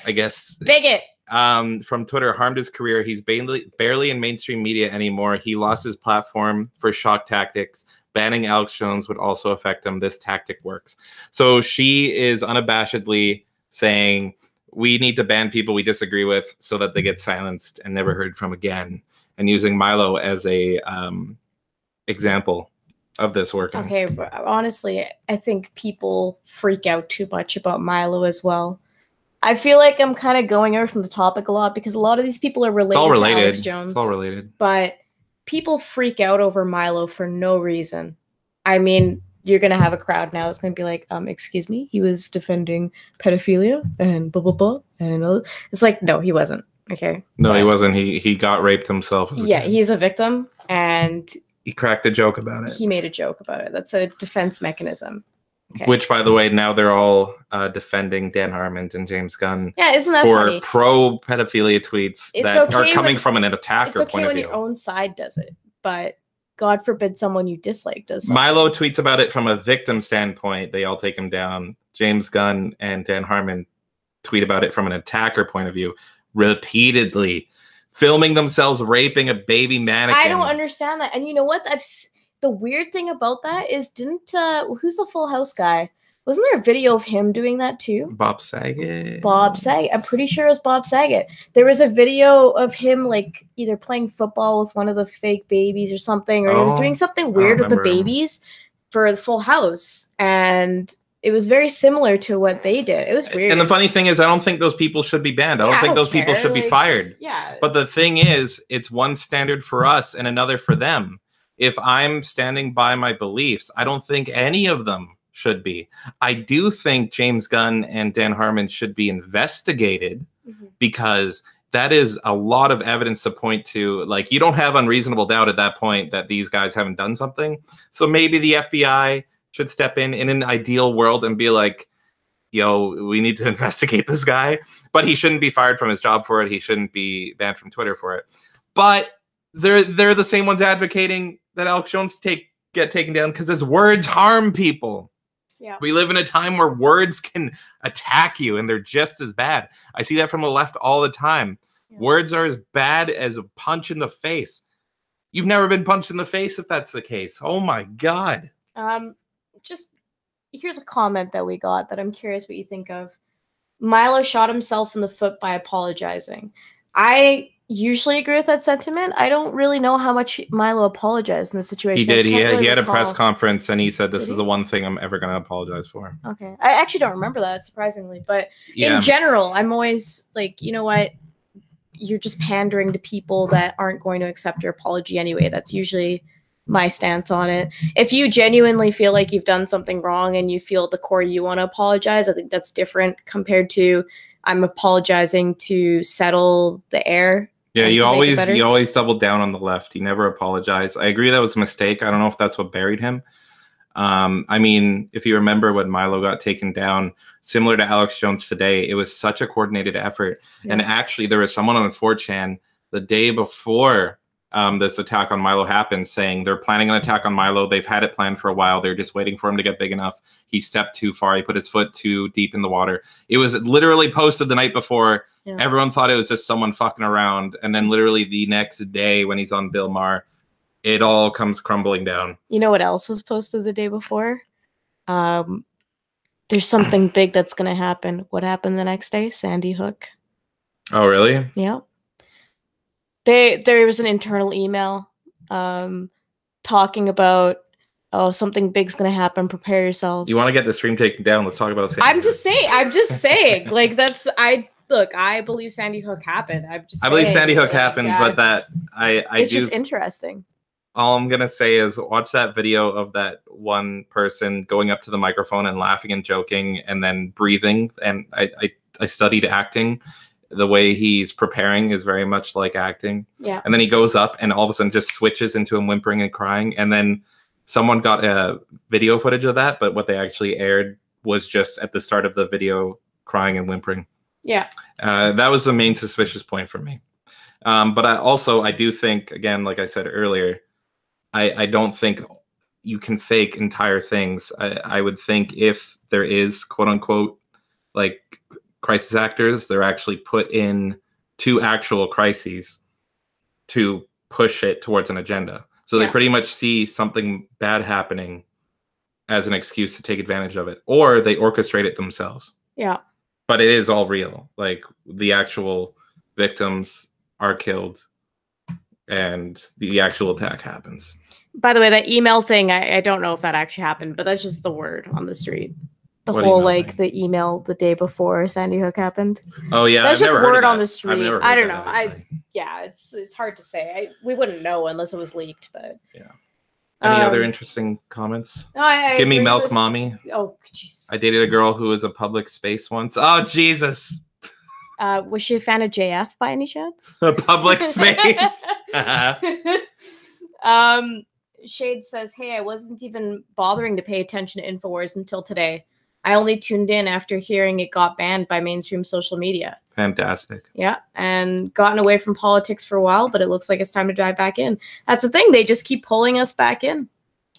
guess. Bigot. From Twitter harmed his career. He's barely in mainstream media anymore. He lost his platform for shock tactics. Banning Alex Jones would also affect him. This tactic works. So she is unabashedly saying we need to ban people we disagree with so that they get silenced and never heard from again, and using Milo as a example of this working. Okay, but honestly, I think people freak out too much about Milo as well. I feel like I'm kind of going over from the topic a lot because a lot of these people are related to Alex Jones. It's all related. But people freak out over Milo for no reason. I mean, you're going to have a crowd now that's going to be like, excuse me, he was defending pedophilia and blah, blah, blah. And it's like, no, he wasn't. Okay. No, he wasn't. He got raped himself. Yeah, he's a victim. And he cracked a joke about it. He made a joke about it. That's a defense mechanism. Okay. Which, by the way, now they're all defending Dan Harmon and James Gunn. Yeah, isn't that funny? For pro-pedophilia tweets that are coming from an attacker point of view. It's okay when your own side does it, but God forbid someone you dislike does something. Milo tweets about it from a victim standpoint. They all take him down. James Gunn and Dan Harmon tweet about it from an attacker point of view repeatedly, filming themselves raping a baby mannequin. I don't understand that. And you know what? The weird thing about that is, who's the Full House guy? Wasn't there a video of him doing that too? Bob Saget. Bob Saget. I'm pretty sure it was Bob Saget. There was a video of him like either playing football with one of the fake babies or something, or he was doing something weird with the babies for the Full House. And it was very similar to what they did. It was weird. And the funny thing is, I don't think those people should be banned. I don't think those people should be fired. Yeah. But the thing is, it's one standard for us and another for them. If I'm standing by my beliefs, I don't think any of them should be. I do think James Gunn and Dan Harmon should be investigated because that is a lot of evidence to point to. Like, you don't have unreasonable doubt at that point that these guys haven't done something. So maybe the FBI should step in an ideal world and be like, yo, we need to investigate this guy. But he shouldn't be fired from his job for it. He shouldn't be banned from Twitter for it. But they're the same ones advocating that Alex Jones get taken down because his words harm people. Yeah. We live in a time where words can attack you and they're just as bad. I see that from the left all the time. Yeah. Words are as bad as a punch in the face. You've never been punched in the face if that's the case. Oh my God. Just here's a comment that we got that I'm curious what you think of. Milo shot himself in the foot by apologizing. I usually agree with that sentiment. I don't really know how much Milo apologized in this situation. He did. He had a press conference and he said, this is the one thing I'm ever going to apologize for. Okay. I actually don't remember that, surprisingly. But in general, I'm always like, you know what? you're just pandering to people that aren't going to accept your apology anyway. That's usually my stance on it. If you genuinely feel like you've done something wrong and you feel at the core you want to apologize, I think that's different compared to I'm apologizing to settle the air. Yeah, you always double down on the left. You never apologize. I agree that was a mistake. I don't know if that's what buried him. I mean, if you remember when Milo got taken down, similar to Alex Jones today, it was such a coordinated effort. Yeah. And actually, there was someone on 4chan the day before this attack on Milo happened saying they're planning an attack on Milo. They've had it planned for a while. They're just waiting for him to get big enough. He stepped too far. He put his foot too deep in the water. It was literally posted the night before. Yeah. Everyone thought it was just someone fucking around. And then literally the next day when he's on Bill Maher, it all comes crumbling down. You know what else was posted the day before? There's something big that's going to happen. What happened the next day? Sandy Hook. Oh, really? Yeah. There was an internal email talking about, oh, something big's going to happen. Prepare yourselves. You want to get the stream taken down? Let's talk about Sandy Hook. I'm just saying. Like, I believe Sandy Hook happened. I believe Sandy Hook happened, but it's just interesting. All I'm going to say is watch that video of that one person going up to the microphone and laughing and joking and then breathing. And I studied acting. The way he's preparing is very much like acting. Yeah. And then he goes up and all of a sudden just switches into him whimpering and crying. And then someone got a video footage of that, but what they actually aired was just at the start of the video crying and whimpering. Yeah. That was the main suspicious point for me. But I do think, again, like I said earlier, I don't think you can fake entire things. I would think if there is, quote unquote, like crisis actors, they're actually put in to actual crises to push it towards an agenda. So they pretty much see something bad happening as an excuse to take advantage of it, or they orchestrate it themselves. Yeah. But it is all real. Like the actual victims are killed and the actual attack happens. By the way, that email thing, I don't know if that actually happened, but that's just the word on the street. The whole, like, the email the day before Sandy Hook happened. Oh, yeah. That's just word on the street. I don't know. It's hard to say. We wouldn't know unless it was leaked, but... Yeah. Any other interesting comments? No, Give me milk, mommy. Oh, Jesus. I dated a girl who was a public space once. Oh, Jesus. Was she a fan of JF by any chance? A public space. Shade says, hey, I wasn't even bothering to pay attention to Infowars until today. I only tuned in after hearing it got banned by mainstream social media. Fantastic. Yeah, and gotten away from politics for a while, but it looks like it's time to dive back in. That's the thing. They just keep pulling us back in.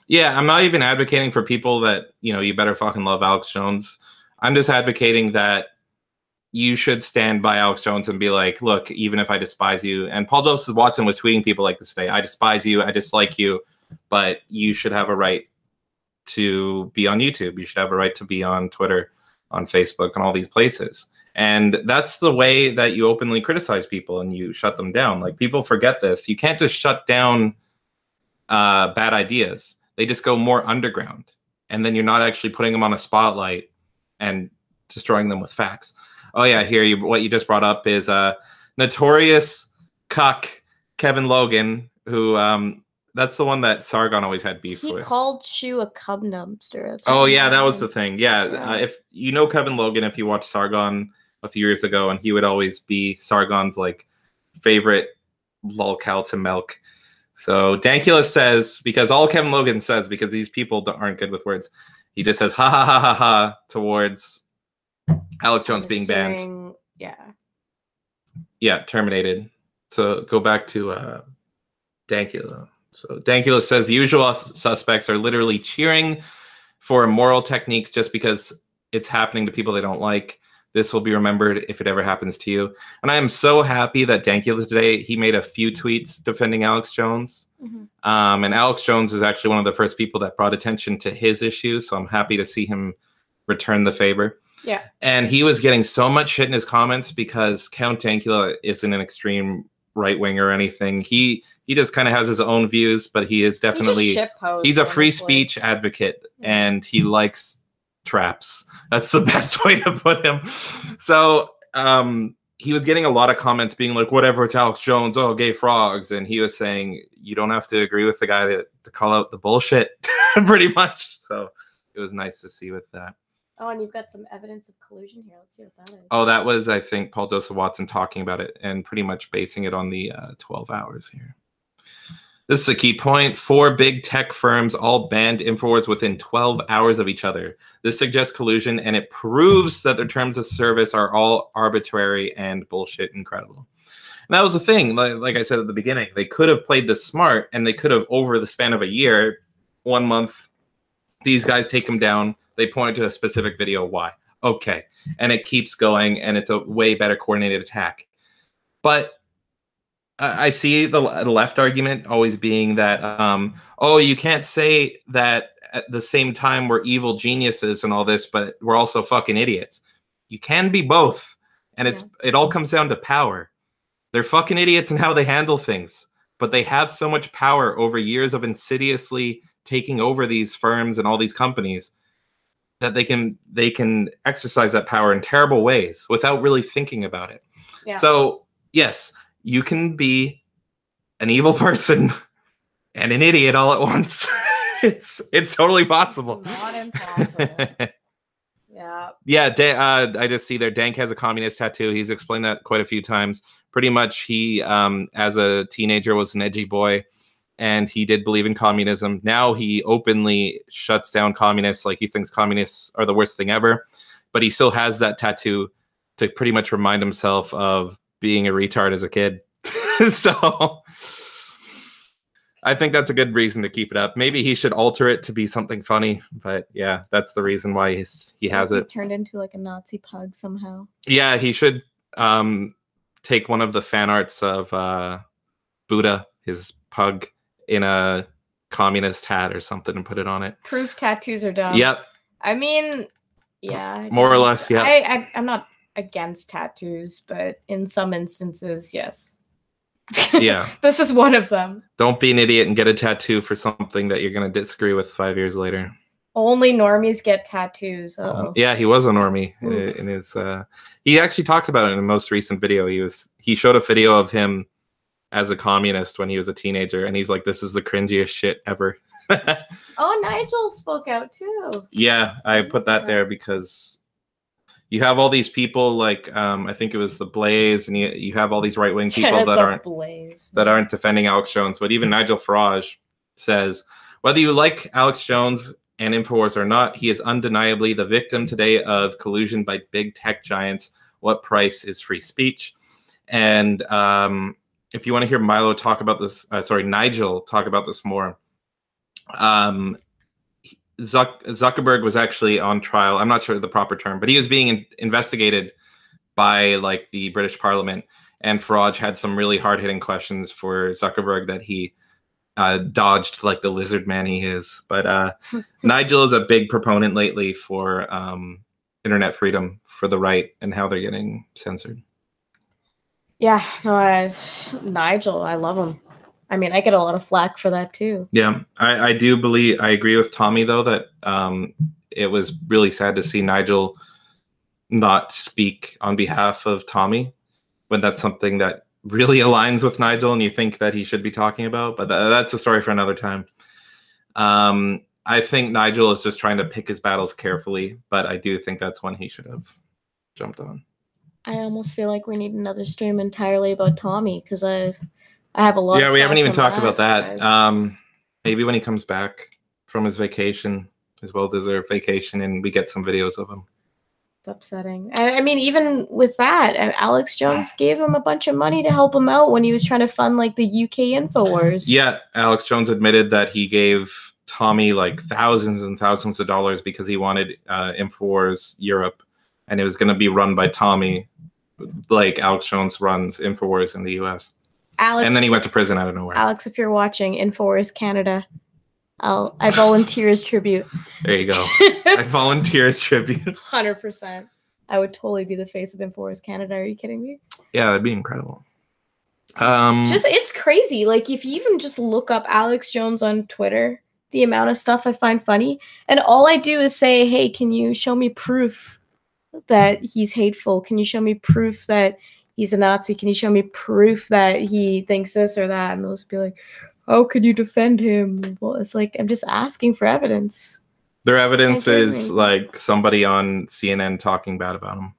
Yeah, I'm not even advocating for people that, you better fucking love Alex Jones. I'm just advocating that you should stand by Alex Jones and be like, look, even if I despise you, and Paul Joseph Watson was tweeting people like this today, I despise you, I dislike you, but you should have a right to be on YouTube. You should have a right to be on Twitter, on Facebook, and all these places. And that's the way that you openly criticize people and you shut them down. Like, people forget this. You can't just shut down bad ideas. They just go more underground. And then you're not actually putting them on a spotlight and destroying them with facts. Oh, yeah, here, what you just brought up is notorious cuck Kevin Logan, who... that's the one that Sargon always had beef with. He called Shu a cub dumpster. Oh, yeah, that was the thing. Yeah, if you know Kevin Logan, if you watched Sargon a few years ago, and he would always be Sargon's, like, favorite lolcow to milk. So Dankula says, because all Kevin Logan says, because these people aren't good with words, he just says, ha, ha, ha, ha, ha, towards Alex Jones being banned. Yeah. Yeah, terminated. So go back to Dankula. So Dankula says the usual suspects are literally cheering for immoral techniques just because it's happening to people they don't like. This will be remembered if it ever happens to you. And I am so happy that Dankula today, he made a few tweets defending Alex Jones. Mm-hmm. And Alex Jones is actually one of the first people that brought attention to his issues. So I'm happy to see him return the favor. Yeah. And he was getting so much shit in his comments because Count Dankula isn't an extreme right wing or anything. He just kind of has his own views, but he is definitely he's a free speech advocate, and he likes traps. That's the best way to put him. So he was getting a lot of comments being like, whatever, it's Alex Jones, oh, gay frogs. And he was saying, you don't have to agree with the guy to call out the bullshit, pretty much. So it was nice to see with that. Oh, and you've got some evidence of collusion here. Let's see what that is. Oh, that was, I think, Paul Joseph Watson talking about it and pretty much basing it on the 12 hours here. This is a key point. 4 big tech firms all banned Infowars within 12 hours of each other. This suggests collusion, and it proves that their terms of service are all arbitrary and bullshit incredible. And that was the thing. Like I said at the beginning, they could have played this smart, and they could have, over the span of a year, 1 month, these guys take them down. They point to a specific video. Why? Okay. And it keeps going, and it's a way better coordinated attack. But I see the left argument always being that, oh, you can't say that at the same time we're evil geniuses and all this, but we're also fucking idiots. You can be both. And it all comes down to power. They're fucking idiots in how they handle things, but they have so much power over years of insidiously taking over these firms and all these companies that they can exercise that power in terrible ways without really thinking about it. Yeah. So, yes, you can be an evil person and an idiot all at once. It's totally possible. It's not impossible. Yeah. Yeah. I just see there. Dank has a communist tattoo. He's explained that quite a few times. Pretty much, he, as a teenager, was an edgy boy, and he did believe in communism. Now he openly shuts down communists. Like, he thinks communists are the worst thing ever, but he still has that tattoo to pretty much remind himself of being a retard as a kid. So I think that's a good reason to keep it up. Maybe he should alter it to be something funny, but yeah, that's the reason why he has it turned into like a Nazi pug somehow. Yeah, he should take one of the fan arts of Buddha, his pug, in a communist hat or something and put it on it. Proof tattoos are dumb. Yep. I mean, yeah. More or less, yeah. I'm not against tattoos, but in some instances, yes. Yeah. This is one of them. Don't be an idiot and get a tattoo for something that you're going to disagree with 5 years later. Only normies get tattoos. Yeah, he was a normie in his he actually talked about it in the most recent video. He showed a video of him as a communist when he was a teenager, and he's like, this is the cringiest shit ever. Oh, Nigel spoke out too. Yeah, I put that there because you have all these people like I think it was the Blaze, and you have all these right-wing people that aren't defending Alex Jones. But even Nigel Farage says, whether you like Alex Jones and Infowars or not, he is undeniably the victim today of collusion by big tech giants. What price is free speech? And if you want to hear Milo talk about this, Nigel talk about this more, Zuckerberg was actually on trial. I'm not sure the proper term, but he was being investigated by like the British Parliament, and Farage had some really hard-hitting questions for Zuckerberg that he dodged like the lizard man he is. But Nigel is a big proponent lately for internet freedom for the right and how they're getting censored. Yeah, no, Nigel, I love him. I mean, I get a lot of flack for that too. Yeah, I agree with Tommy though that it was really sad to see Nigel not speak on behalf of Tommy when that's something that really aligns with Nigel and you think that he should be talking about. But that's a story for another time. I think Nigel is just trying to pick his battles carefully, but I do think that's one he should have jumped on. I almost feel like we need another stream entirely about Tommy because I have a lot. Yeah, we haven't even talked about that. Maybe when he comes back from his vacation, his well-deserved vacation, and we get some videos of him. It's upsetting. I mean, even with that, Alex Jones gave him a bunch of money to help him out when he was trying to fund like the UK Infowars. Yeah, Alex Jones admitted that he gave Tommy like thousands and thousands of dollars because he wanted Infowars Europe, and it was going to be run by Tommy, like Alex Jones runs Infowars in the US. Alex, and then he went to prison out of nowhere. Alex, if you're watching Infowars Canada, I volunteer as tribute. There you go. I volunteer as tribute. 100%. I would totally be the face of Infowars Canada. Are you kidding me? Yeah, that'd be incredible. It's crazy. Like, if you even just look up Alex Jones on Twitter, the amount of stuff I find funny, and all I do is say, hey, can you show me proof that he's hateful? Can you show me proof that he's a Nazi. Can you show me proof that he thinks this or that? And they'll just be like, how could you defend him? Well, it's like, I'm just asking for evidence. Their evidence is like somebody on CNN talking bad about him.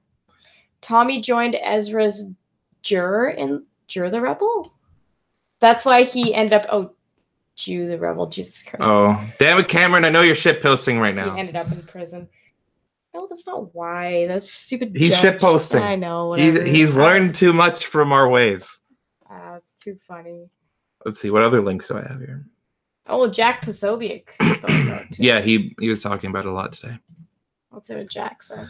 Tommy joined Ezra's Jur in Jur the Rebel. That's why he ended up. Oh, Jew the Rebel. Jesus Christ. Oh, damn it, Cameron! I know you're shit posting right now. He ended up in prison. No, that's not why. That's stupid. He's shit posting. I know. Whatever. He's learned too much from our ways. It's too funny. Let's see, what other links do I have here? Oh, Jack Posobiec. Yeah, he was talking about it a lot today. What's it with Jack say?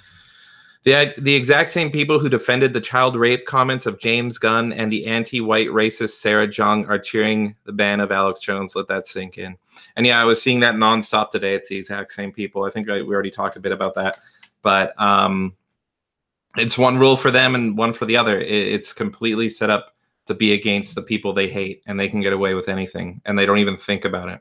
The exact same people who defended the child rape comments of James Gunn and the anti-white racist Sarah Jung are cheering the ban of Alex Jones. Let that sink in. And yeah, I was seeing that nonstop today. It's the exact same people. I think we already talked a bit about that. But it's one rule for them and one for the other. It's completely set up to be against the people they hate, and they can get away with anything, and they don't even think about it.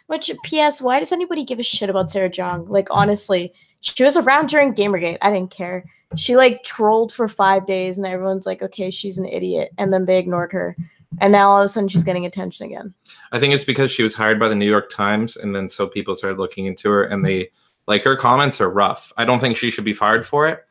Which, P.S., why does anybody give a shit about Sarah Jung? Like, honestly, she was around during Gamergate. I didn't care. She, like, trolled for 5 days, and everyone's like, okay, she's an idiot. And then they ignored her. And now all of a sudden she's getting attention again. I think it's because she was hired by the New York Times, and then so people started looking into her, and they, like, her comments are rough. I don't think she should be fired for it.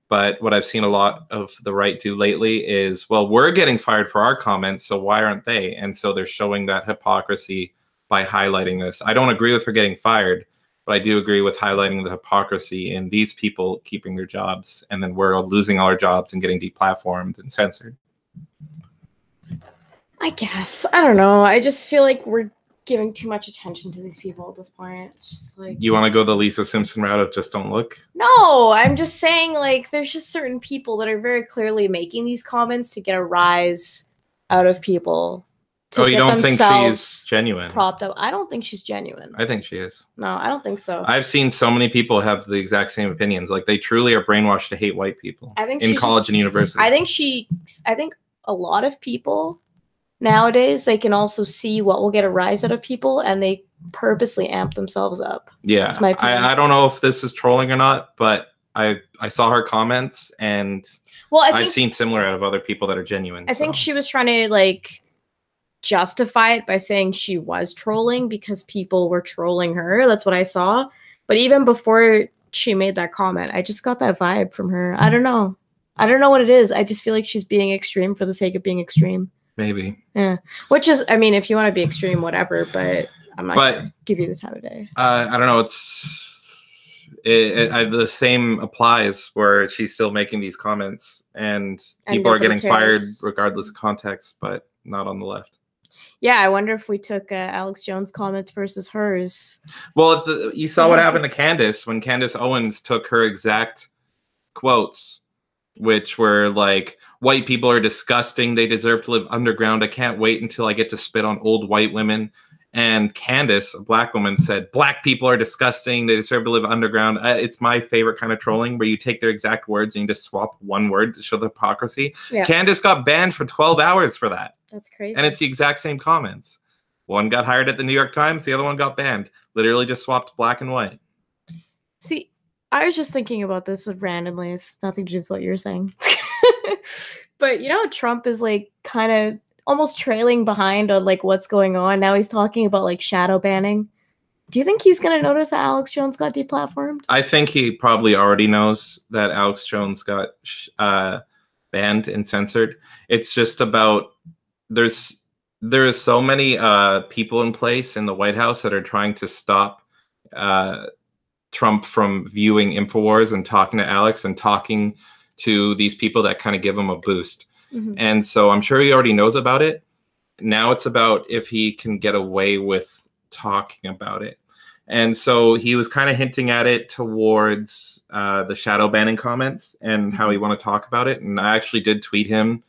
But what I've seen a lot of the right do lately is, well, we're getting fired for our comments, so why aren't they? And so they're showing that hypocrisy by highlighting this. I don't agree with her getting fired, but I do agree with highlighting the hypocrisy in these people keeping their jobs, and then we're losing all our jobs and getting deplatformed and censored. I guess. I don't know. I just feel like we're giving too much attention to these people at this point. It's just like, you want to go the Lisa Simpson route of just don't look? No, I'm just saying, like, there's just certain people that are very clearly making these comments to get a rise out of people. Oh, you don't think she's genuine? Propped up. I don't think she's genuine. I think she is. No, I don't think so. I've seen so many people have the exact same opinions. Like, they truly are brainwashed to hate white people. I think in college and university. I think a lot of people nowadays, they can also see what will get a rise out of people, and they purposely amp themselves up. Yeah, that's my opinion. I don't know if this is trolling or not, but I saw her comments, and I've seen similar out of other people that are genuine. I think she was trying to, like, justify it by saying she was trolling because people were trolling her. That's what I saw. But even before she made that comment, I just got that vibe from her. I don't know. I don't know what it is. I just feel like she's being extreme for the sake of being extreme. Maybe. Yeah. Which is, I mean, if you want to be extreme, whatever, but I'm not going to give you the time of day. I don't know. The same applies where she's still making these comments, and people are getting fired regardless of context, but not on the left. Yeah, I wonder if we took Alex Jones' comments versus hers. Well, you saw what happened to Candace when Candace Owens took her exact quotes, which were like, white people are disgusting. They deserve to live underground. I can't wait until I get to spit on old white women. And Candace, a black woman, said, black people are disgusting. They deserve to live underground. It's my favorite kind of trolling where you take their exact words and you just swap one word to show the hypocrisy. Yeah. Candace got banned for 12 hours for that. That's crazy. And it's the exact same comments. One got hired at the New York Times. The other one got banned. Literally just swapped black and white. See, I was just thinking about this randomly. It's nothing to do with what you're saying. But you know, Trump is like kind of almost trailing behind on like what's going on. Now he's talking about like shadow banning. Do you think he's going to notice that Alex Jones got deplatformed? I think he probably already knows that Alex Jones got banned and censored. It's just about there is so many people in place in the White House that are trying to stop Trump from viewing Infowars and talking to Alex and talking to these people that kind of give him a boost. Mm-hmm. And so I'm sure he already knows about it. Now it's about if he can get away with talking about it. And so he was kind of hinting at it towards the shadow banning comments and how he want to talk about it. And I actually did tweet him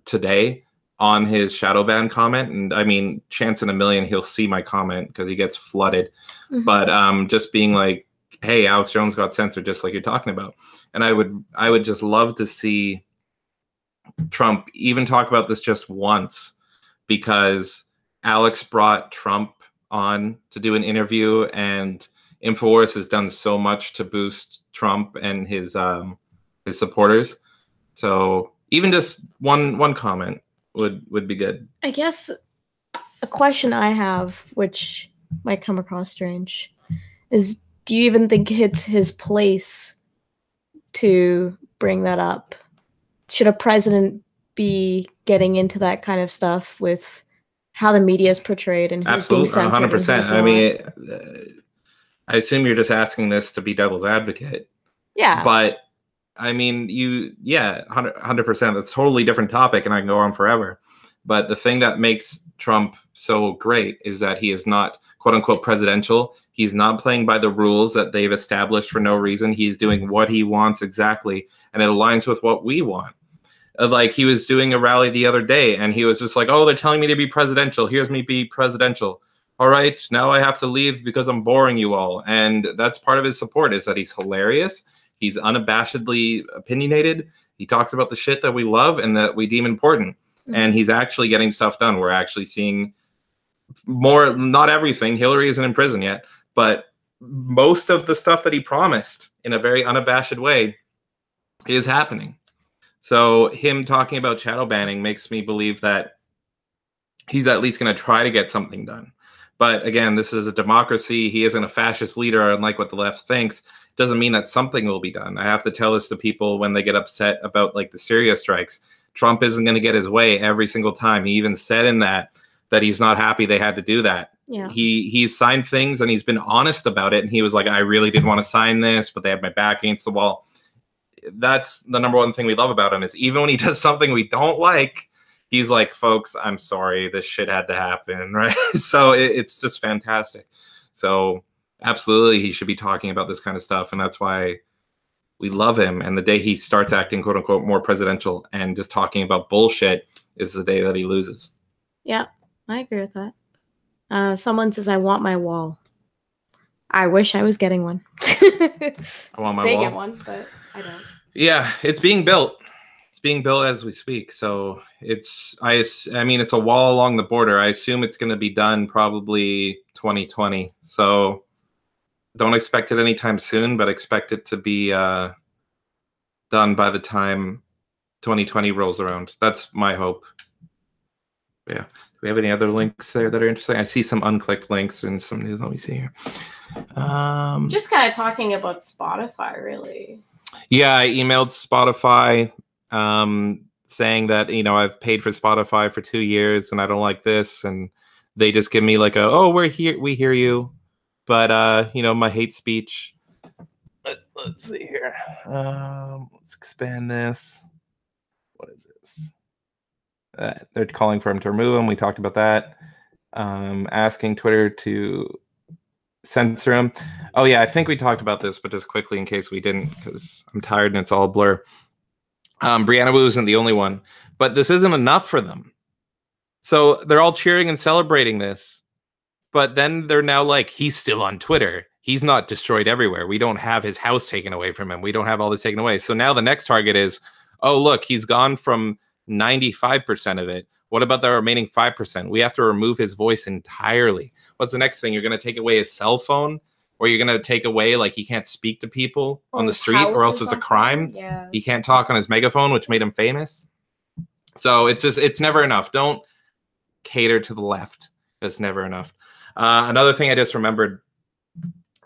today on his shadow ban comment. And I mean, chance in a million he'll see my comment because he gets flooded. Mm-hmm. But just being like, hey, Alex Jones got censored just like you're talking about. And I would just love to see Trump even talk about this just once, because Alex brought Trump on to do an interview, and Infowars has done so much to boost Trump and his supporters. So Even just one comment would be good. I guess a question I have, which might come across strange, is do you even think it's his place to bring that up? Should a president be getting into that kind of stuff with how the media is portrayed and who's being censored? Absolutely, 100%. I mean, I assume you're just asking this to be devil's advocate. Yeah. But I mean, 100%. That's a totally different topic, and I can go on forever. But the thing that makes Trump so great is that he is not, quote unquote, presidential. He's not playing by the rules that they've established for no reason. He's doing what he wants exactly, and it aligns with what we want. Like, he was doing a rally the other day, and he was just like, oh, they're telling me to be presidential. Here's me be presidential. All right, now I have to leave because I'm boring you all. And that's part of his support, is that he's hilarious. He's unabashedly opinionated. He talks about the shit that we love and that we deem important. Mm-hmm. And he's actually getting stuff done. We're actually seeing more, not everything. Hillary isn't in prison yet, but most of the stuff that he promised in a very unabashed way is happening. So him talking about shadow banning makes me believe that he's at least going to try to get something done. But again, this is a democracy. He isn't a fascist leader, unlike what the left thinks. Doesn't mean that something will be done. I have to tell this to people when they get upset about like the Syria strikes. Trump isn't going to get his way every single time. He even said in that he's not happy they had to do that. Yeah. He's signed things and he's been honest about it. And he was like, I really didn't want to sign this, but they had my back against the wall. That's the number one thing we love about him, is even when he does something we don't like, he's like, folks, I'm sorry, this shit had to happen, right? So it's just fantastic. So absolutely, he should be talking about this kind of stuff, and that's why we love him. And the day he starts acting, quote unquote, more presidential and just talking about bullshit is the day that he loses. Yeah, I agree with that. Someone says, I want my wall. I wish I was getting one. I want my wall. They get one, but I don't. Yeah, it's being built. It's being built as we speak. So I mean, it's a wall along the border. I assume it's going to be done probably 2020. So don't expect it anytime soon, but expect it to be done by the time 2020 rolls around. That's my hope. Yeah. Do we have any other links there that are interesting? I see some unclicked links and some news. Let me see here. Just kind of talking about Spotify, really. Yeah, I emailed Spotify saying that, I've paid for Spotify for 2 years and I don't like this. And they just give me like we hear you. But, my hate speech. Let's see here. Let's expand this. What is this? They're calling for him to remove him. We talked about that. Asking Twitter to censor him. Oh, yeah, I think we talked about this, but just quickly in case we didn't, because I'm tired and it's all a blur. Brianna Wu isn't the only one, but this isn't enough for them. So they're all cheering and celebrating this. But then they're now like, he's still on Twitter. He's not destroyed everywhere. We don't have his house taken away from him. We don't have all this taken away. So now the next target is, oh, look, he's gone from 95% of it. What about the remaining 5%? We have to remove his voice entirely. What's the next thing? You're going to take away his cell phone? Or you're going to take away, like, he can't speak to people on the street, or else it's a crime? Yeah. He can't talk on his megaphone, which made him famous. So it's never enough. Don't cater to the left. It's never enough. Another thing I just remembered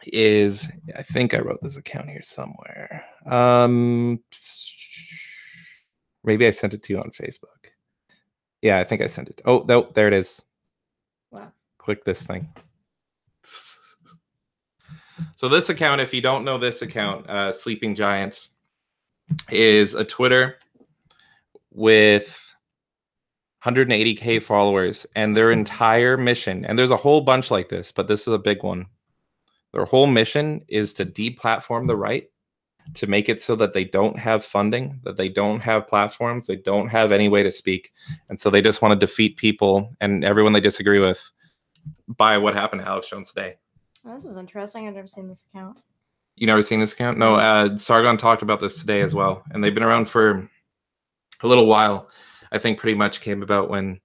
is, I think I wrote this account here somewhere. Maybe I sent it to you on Facebook. Yeah, I think I sent it. Oh, no, there it is. Wow. Click this thing. So this account, if you don't know this account, Sleeping Giants, is a Twitter with 180K followers, and their entire mission, and there's a whole bunch like this, but this is a big one. Their whole mission is to deplatform the right, to make it so that they don't have funding, that they don't have platforms, they don't have any way to speak. And so they just want to defeat people and everyone they disagree with by what happened to Alex Jones today. Oh, this is interesting. I've never seen this account. You never seen this account? No, Sargon talked about this today as well. And they've been around for a little while. I think pretty much came about when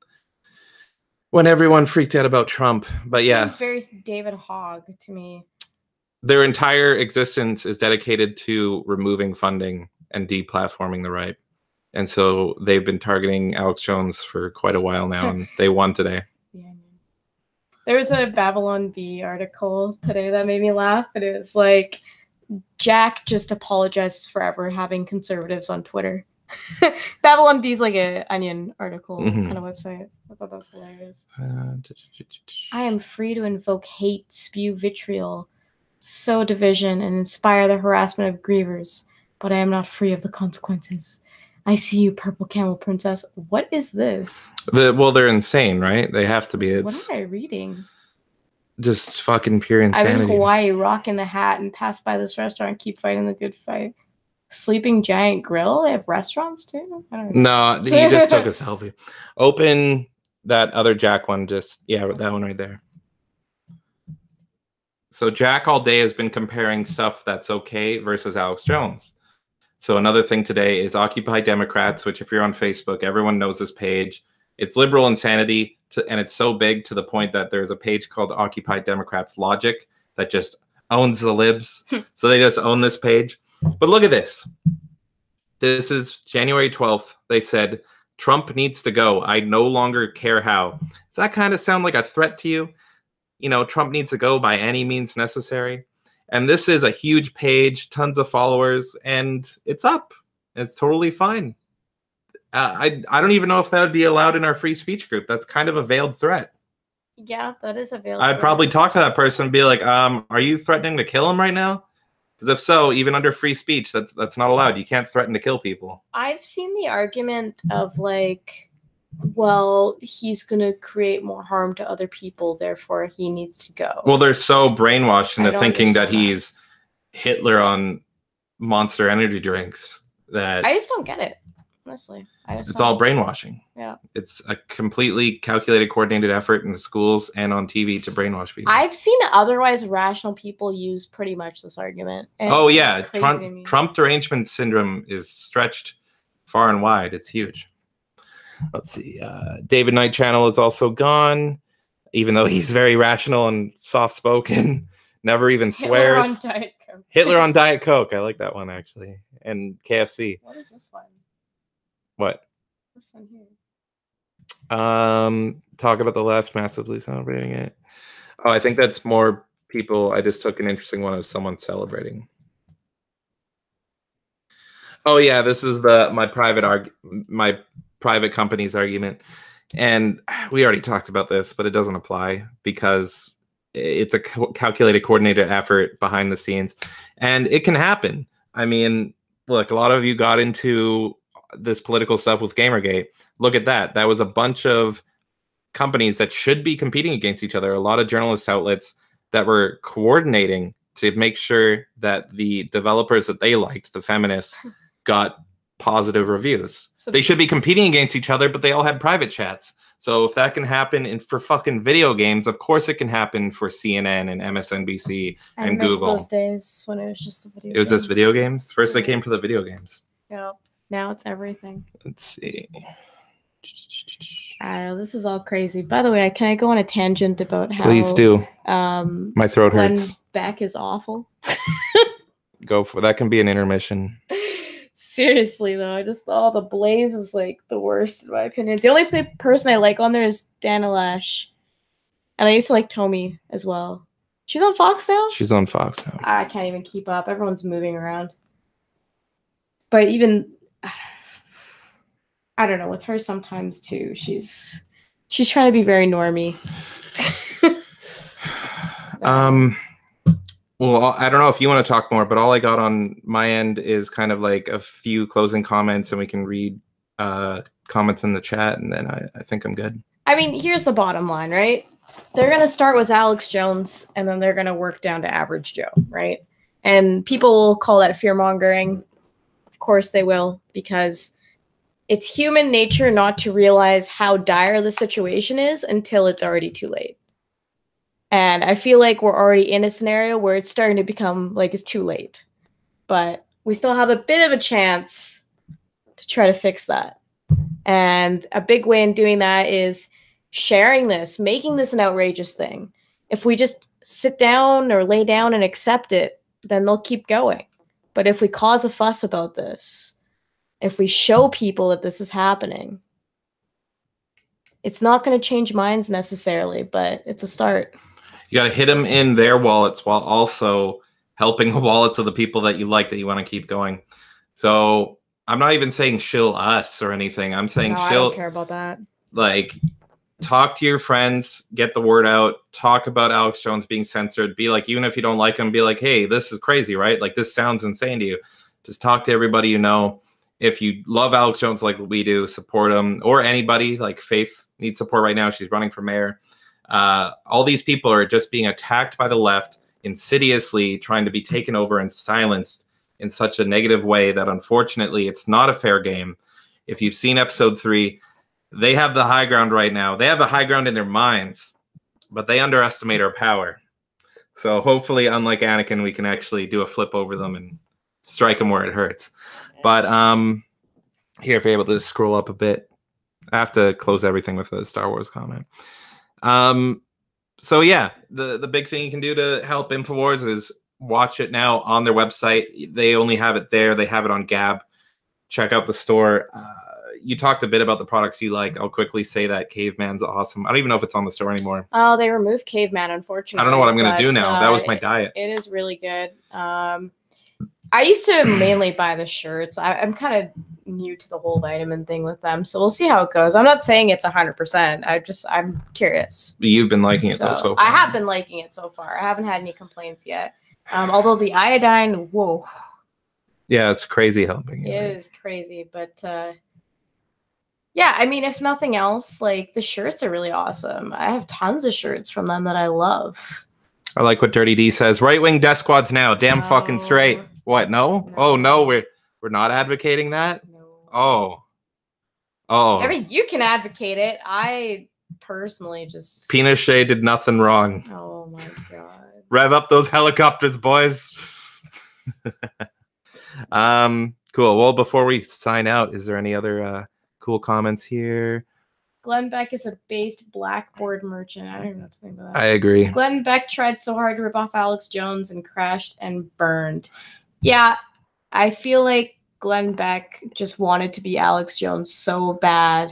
everyone freaked out about Trump. But yeah. Seems very David Hogg to me. Their entire existence is dedicated to removing funding and deplatforming the right. And so they've been targeting Alex Jones for quite a while now, and they won today. Yeah. There was a Babylon Bee article today that made me laugh, and it was like, Jack just apologizes for ever having conservatives on Twitter. Babylon Bee's like an Onion article kind of website. I thought that was hilarious. I am free to invoke hate, spew vitriol, sow division, and inspire the harassment of grievers, but I am not free of the consequences. I see you, purple camel princess. What is this? Well, they're insane, right? They have to be. What am I reading? Just fucking pure insanity. I'm in Hawaii, rocking the hat, and pass by this restaurant, keep fighting the good fight. Sleeping Giant Grill? They have restaurants too? I don't know. No, he just took a selfie. Open that other Jack one. Yeah, that one right there. So Jack all day has been comparing stuff that's okay versus Alex Jones. So another thing today is Occupy Democrats, which if you're on Facebook, everyone knows this page. It's liberal insanity, and it's so big to the point that there's a page called Occupy Democrats Logic that just owns the libs. So they just own this page. But look at this. This is January 12th. They said, Trump needs to go. I no longer care how. Does that kind of sound like a threat to you? You know, Trump needs to go by any means necessary. And this is a huge page, tons of followers, and it's up. It's totally fine. I don't even know if that would be allowed in our free speech group. That's kind of a veiled threat. Yeah, that is a veiled I'd threat. probably talk to that person and be like, are you threatening to kill him right now? Because if so, even under free speech, that's not allowed. You can't threaten to kill people. I've seen the argument of like, well, he's going to create more harm to other people, therefore he needs to go. Well, they're so brainwashed into thinking that he's Hitler on Monster energy drinks that... I just don't get it, honestly. It's all brainwashing. Yeah. It's a completely calculated, coordinated effort in the schools and on TV to brainwash people. I've seen otherwise rational people use pretty much this argument. Oh, yeah. Trump derangement syndrome is stretched far and wide. It's huge. Let's see. David Knight channel is also gone, even though he's very rational and soft-spoken. Never even swears. Hitler on Diet Coke. Hitler on Diet Coke. I like that one, actually. And KFC. What is this one? What? This one here. Talk about the left massively celebrating it. Oh, I think that's more people. I just took an interesting one of someone celebrating. Oh yeah, this is my private company's argument, and we already talked about this, but it doesn't apply because it's a calculated, coordinated effort behind the scenes, and it can happen. I mean, look, a lot of you got into this political stuff with Gamergate. Look at that. That was a bunch of companies that should be competing against each other. A lot of journalist outlets that were coordinating to make sure that the developers that they liked, the feminists, got positive reviews. So they should be competing against each other, but they all had private chats. So if that can happen for fucking video games, of course it can happen for CNN and MSNBC and Google. Those days when it was just the video games. It was just video games? First they came for the video games. Yeah. Now it's everything. Let's see. I don't know. This is all crazy. By the way, can I go on a tangent about how... Please do. My throat hurts. Beck is awful. Go for that. Can be an intermission. Seriously, though. The Blaze is like the worst, in my opinion. The only person I like on there is Dana Lash. And I used to like Tommy as well. She's on Fox now? She's on Fox now. I can't even keep up. Everyone's moving around. But even... I don't know, with her sometimes too. She's trying to be very normie. Well, I don't know if you want to talk more, but all I got on my end is kind of like a few closing comments, and we can read comments in the chat, and then I think I'm good. I mean, here's the bottom line, right? They're going to start with Alex Jones, and then they're going to work down to Average Joe, right? And people will call that fear-mongering. Of course they will, because it's human nature not to realize how dire the situation is until it's already too late. And I feel like we're already in a scenario where it's starting to become like it's too late. But we still have a bit of a chance to try to fix that. And a big way in doing that is sharing this, making this an outrageous thing. If we just sit down or lay down and accept it, then they'll keep going. But if we cause a fuss about this, if we show people that this is happening, it's not going to change minds necessarily, but it's a start. You got to hit them in their wallets while also helping the wallets of the people that you like, that you want to keep going. So I'm not even saying shill us or anything. I'm saying No, shill. I don't care about that. Like, talk to your friends, get the word out, talk about Alex Jones being censored. Be like, even if you don't like him, be like, hey, this is crazy, right? Like, this sounds insane to you. Just talk to everybody you know. If you love Alex Jones like we do, support him. Or anybody, like Faith needs support right now. She's running for mayor. All these people are just being attacked by the left, insidiously trying to be taken over and silenced in such a negative way that, unfortunately, it's not a fair game. If you've seen episode 3, they have the high ground right now. They have the high ground in their minds, but they underestimate our power. So hopefully, unlike Anakin, we can actually do a flip over them and strike them where it hurts. But here, if you're able to scroll up a bit, I have to close everything with a Star Wars comment. So yeah, the big thing you can do to help Infowars is watch it now on their website. They only have it there. They have it on Gab. Check out the store. You talked a bit about the products you like. I'll quickly say that Caveman's awesome. I don't even know if it's on the store anymore. Oh, they removed Caveman, unfortunately. I don't know what I'm going to do now. That was my diet. It is really good. I used to mainly buy the shirts. I'm kind of new to the whole vitamin thing with them, so we'll see how it goes. I'm not saying it's 100%. I'm curious. You've been liking it though so far. I have been liking it so far. I haven't had any complaints yet. Although the iodine, whoa. Yeah, it's crazy helping. It is crazy, but yeah, I mean, if nothing else, like, the shirts are really awesome. I have tons of shirts from them that I love. I like what Dirty D says. Right-wing death squads now. Damn fucking straight. What? No? Oh no, we're not advocating that? No. Oh. I mean, you can advocate it. I personally just Pinochet did nothing wrong. Oh my god. Rev up those helicopters, boys. Cool. Well, before we sign out, is there any other cool comments here? Glenn Beck is a based blackboard merchant. I don't even know what to think about that. I agree. Glenn Beck tried so hard to rip off Alex Jones and crashed and burned. Yeah, I feel like Glenn Beck just wanted to be Alex Jones so bad,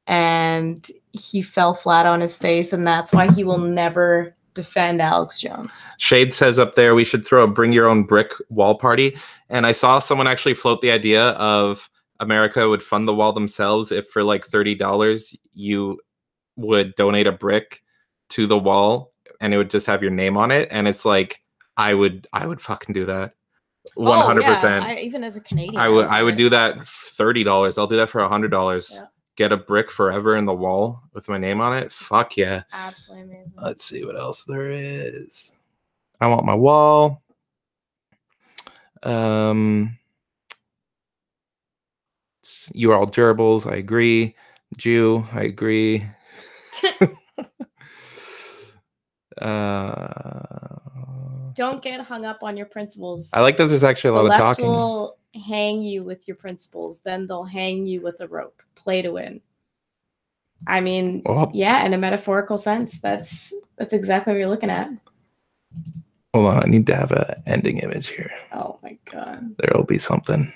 and he fell flat on his face, and that's why he will never defend Alex Jones. Shade says up there, we should throw a bring your own brick wall party. And I saw someone actually float the idea of America would fund the wall themselves if for like $30 you would donate a brick to the wall and it would just have your name on it. And it's like, I would fucking do that. 100%. Yeah. Even as a Canadian, I would do that $30. I'll do that for $100. Yeah. Get a brick forever in the wall with my name on it. Fuck yeah. Absolutely amazing. Let's see what else there is. I want my wall. You are all gerbils. I agree. Jew. I agree. Don't get hung up on your principles. I like that there's actually a lot of talking. The left will hang you with your principles. Then they'll hang you with a rope. Play to win. I mean, yeah, in a metaphorical sense, that's exactly what you're looking at. Hold on, I need to have an ending image here. Oh my god. There'll be something.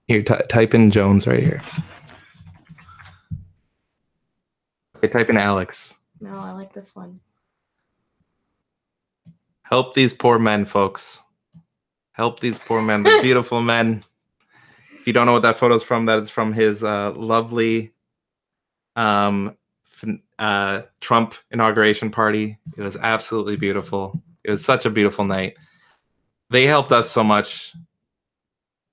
Here, type in Jones right here. Okay, type in Alex. No, I like this one. Help these poor men, folks. Help these poor men, the beautiful men. If you don't know what that photo's from, that is from his lovely Trump inauguration party. It was absolutely beautiful. It was such a beautiful night. They helped us so much.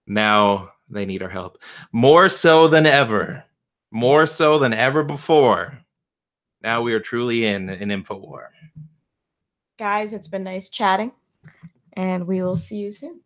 Now they need our help. More so than ever. More so than ever before. Now we are truly in an Infowar. Guys, it's been nice chatting, and we will see you soon.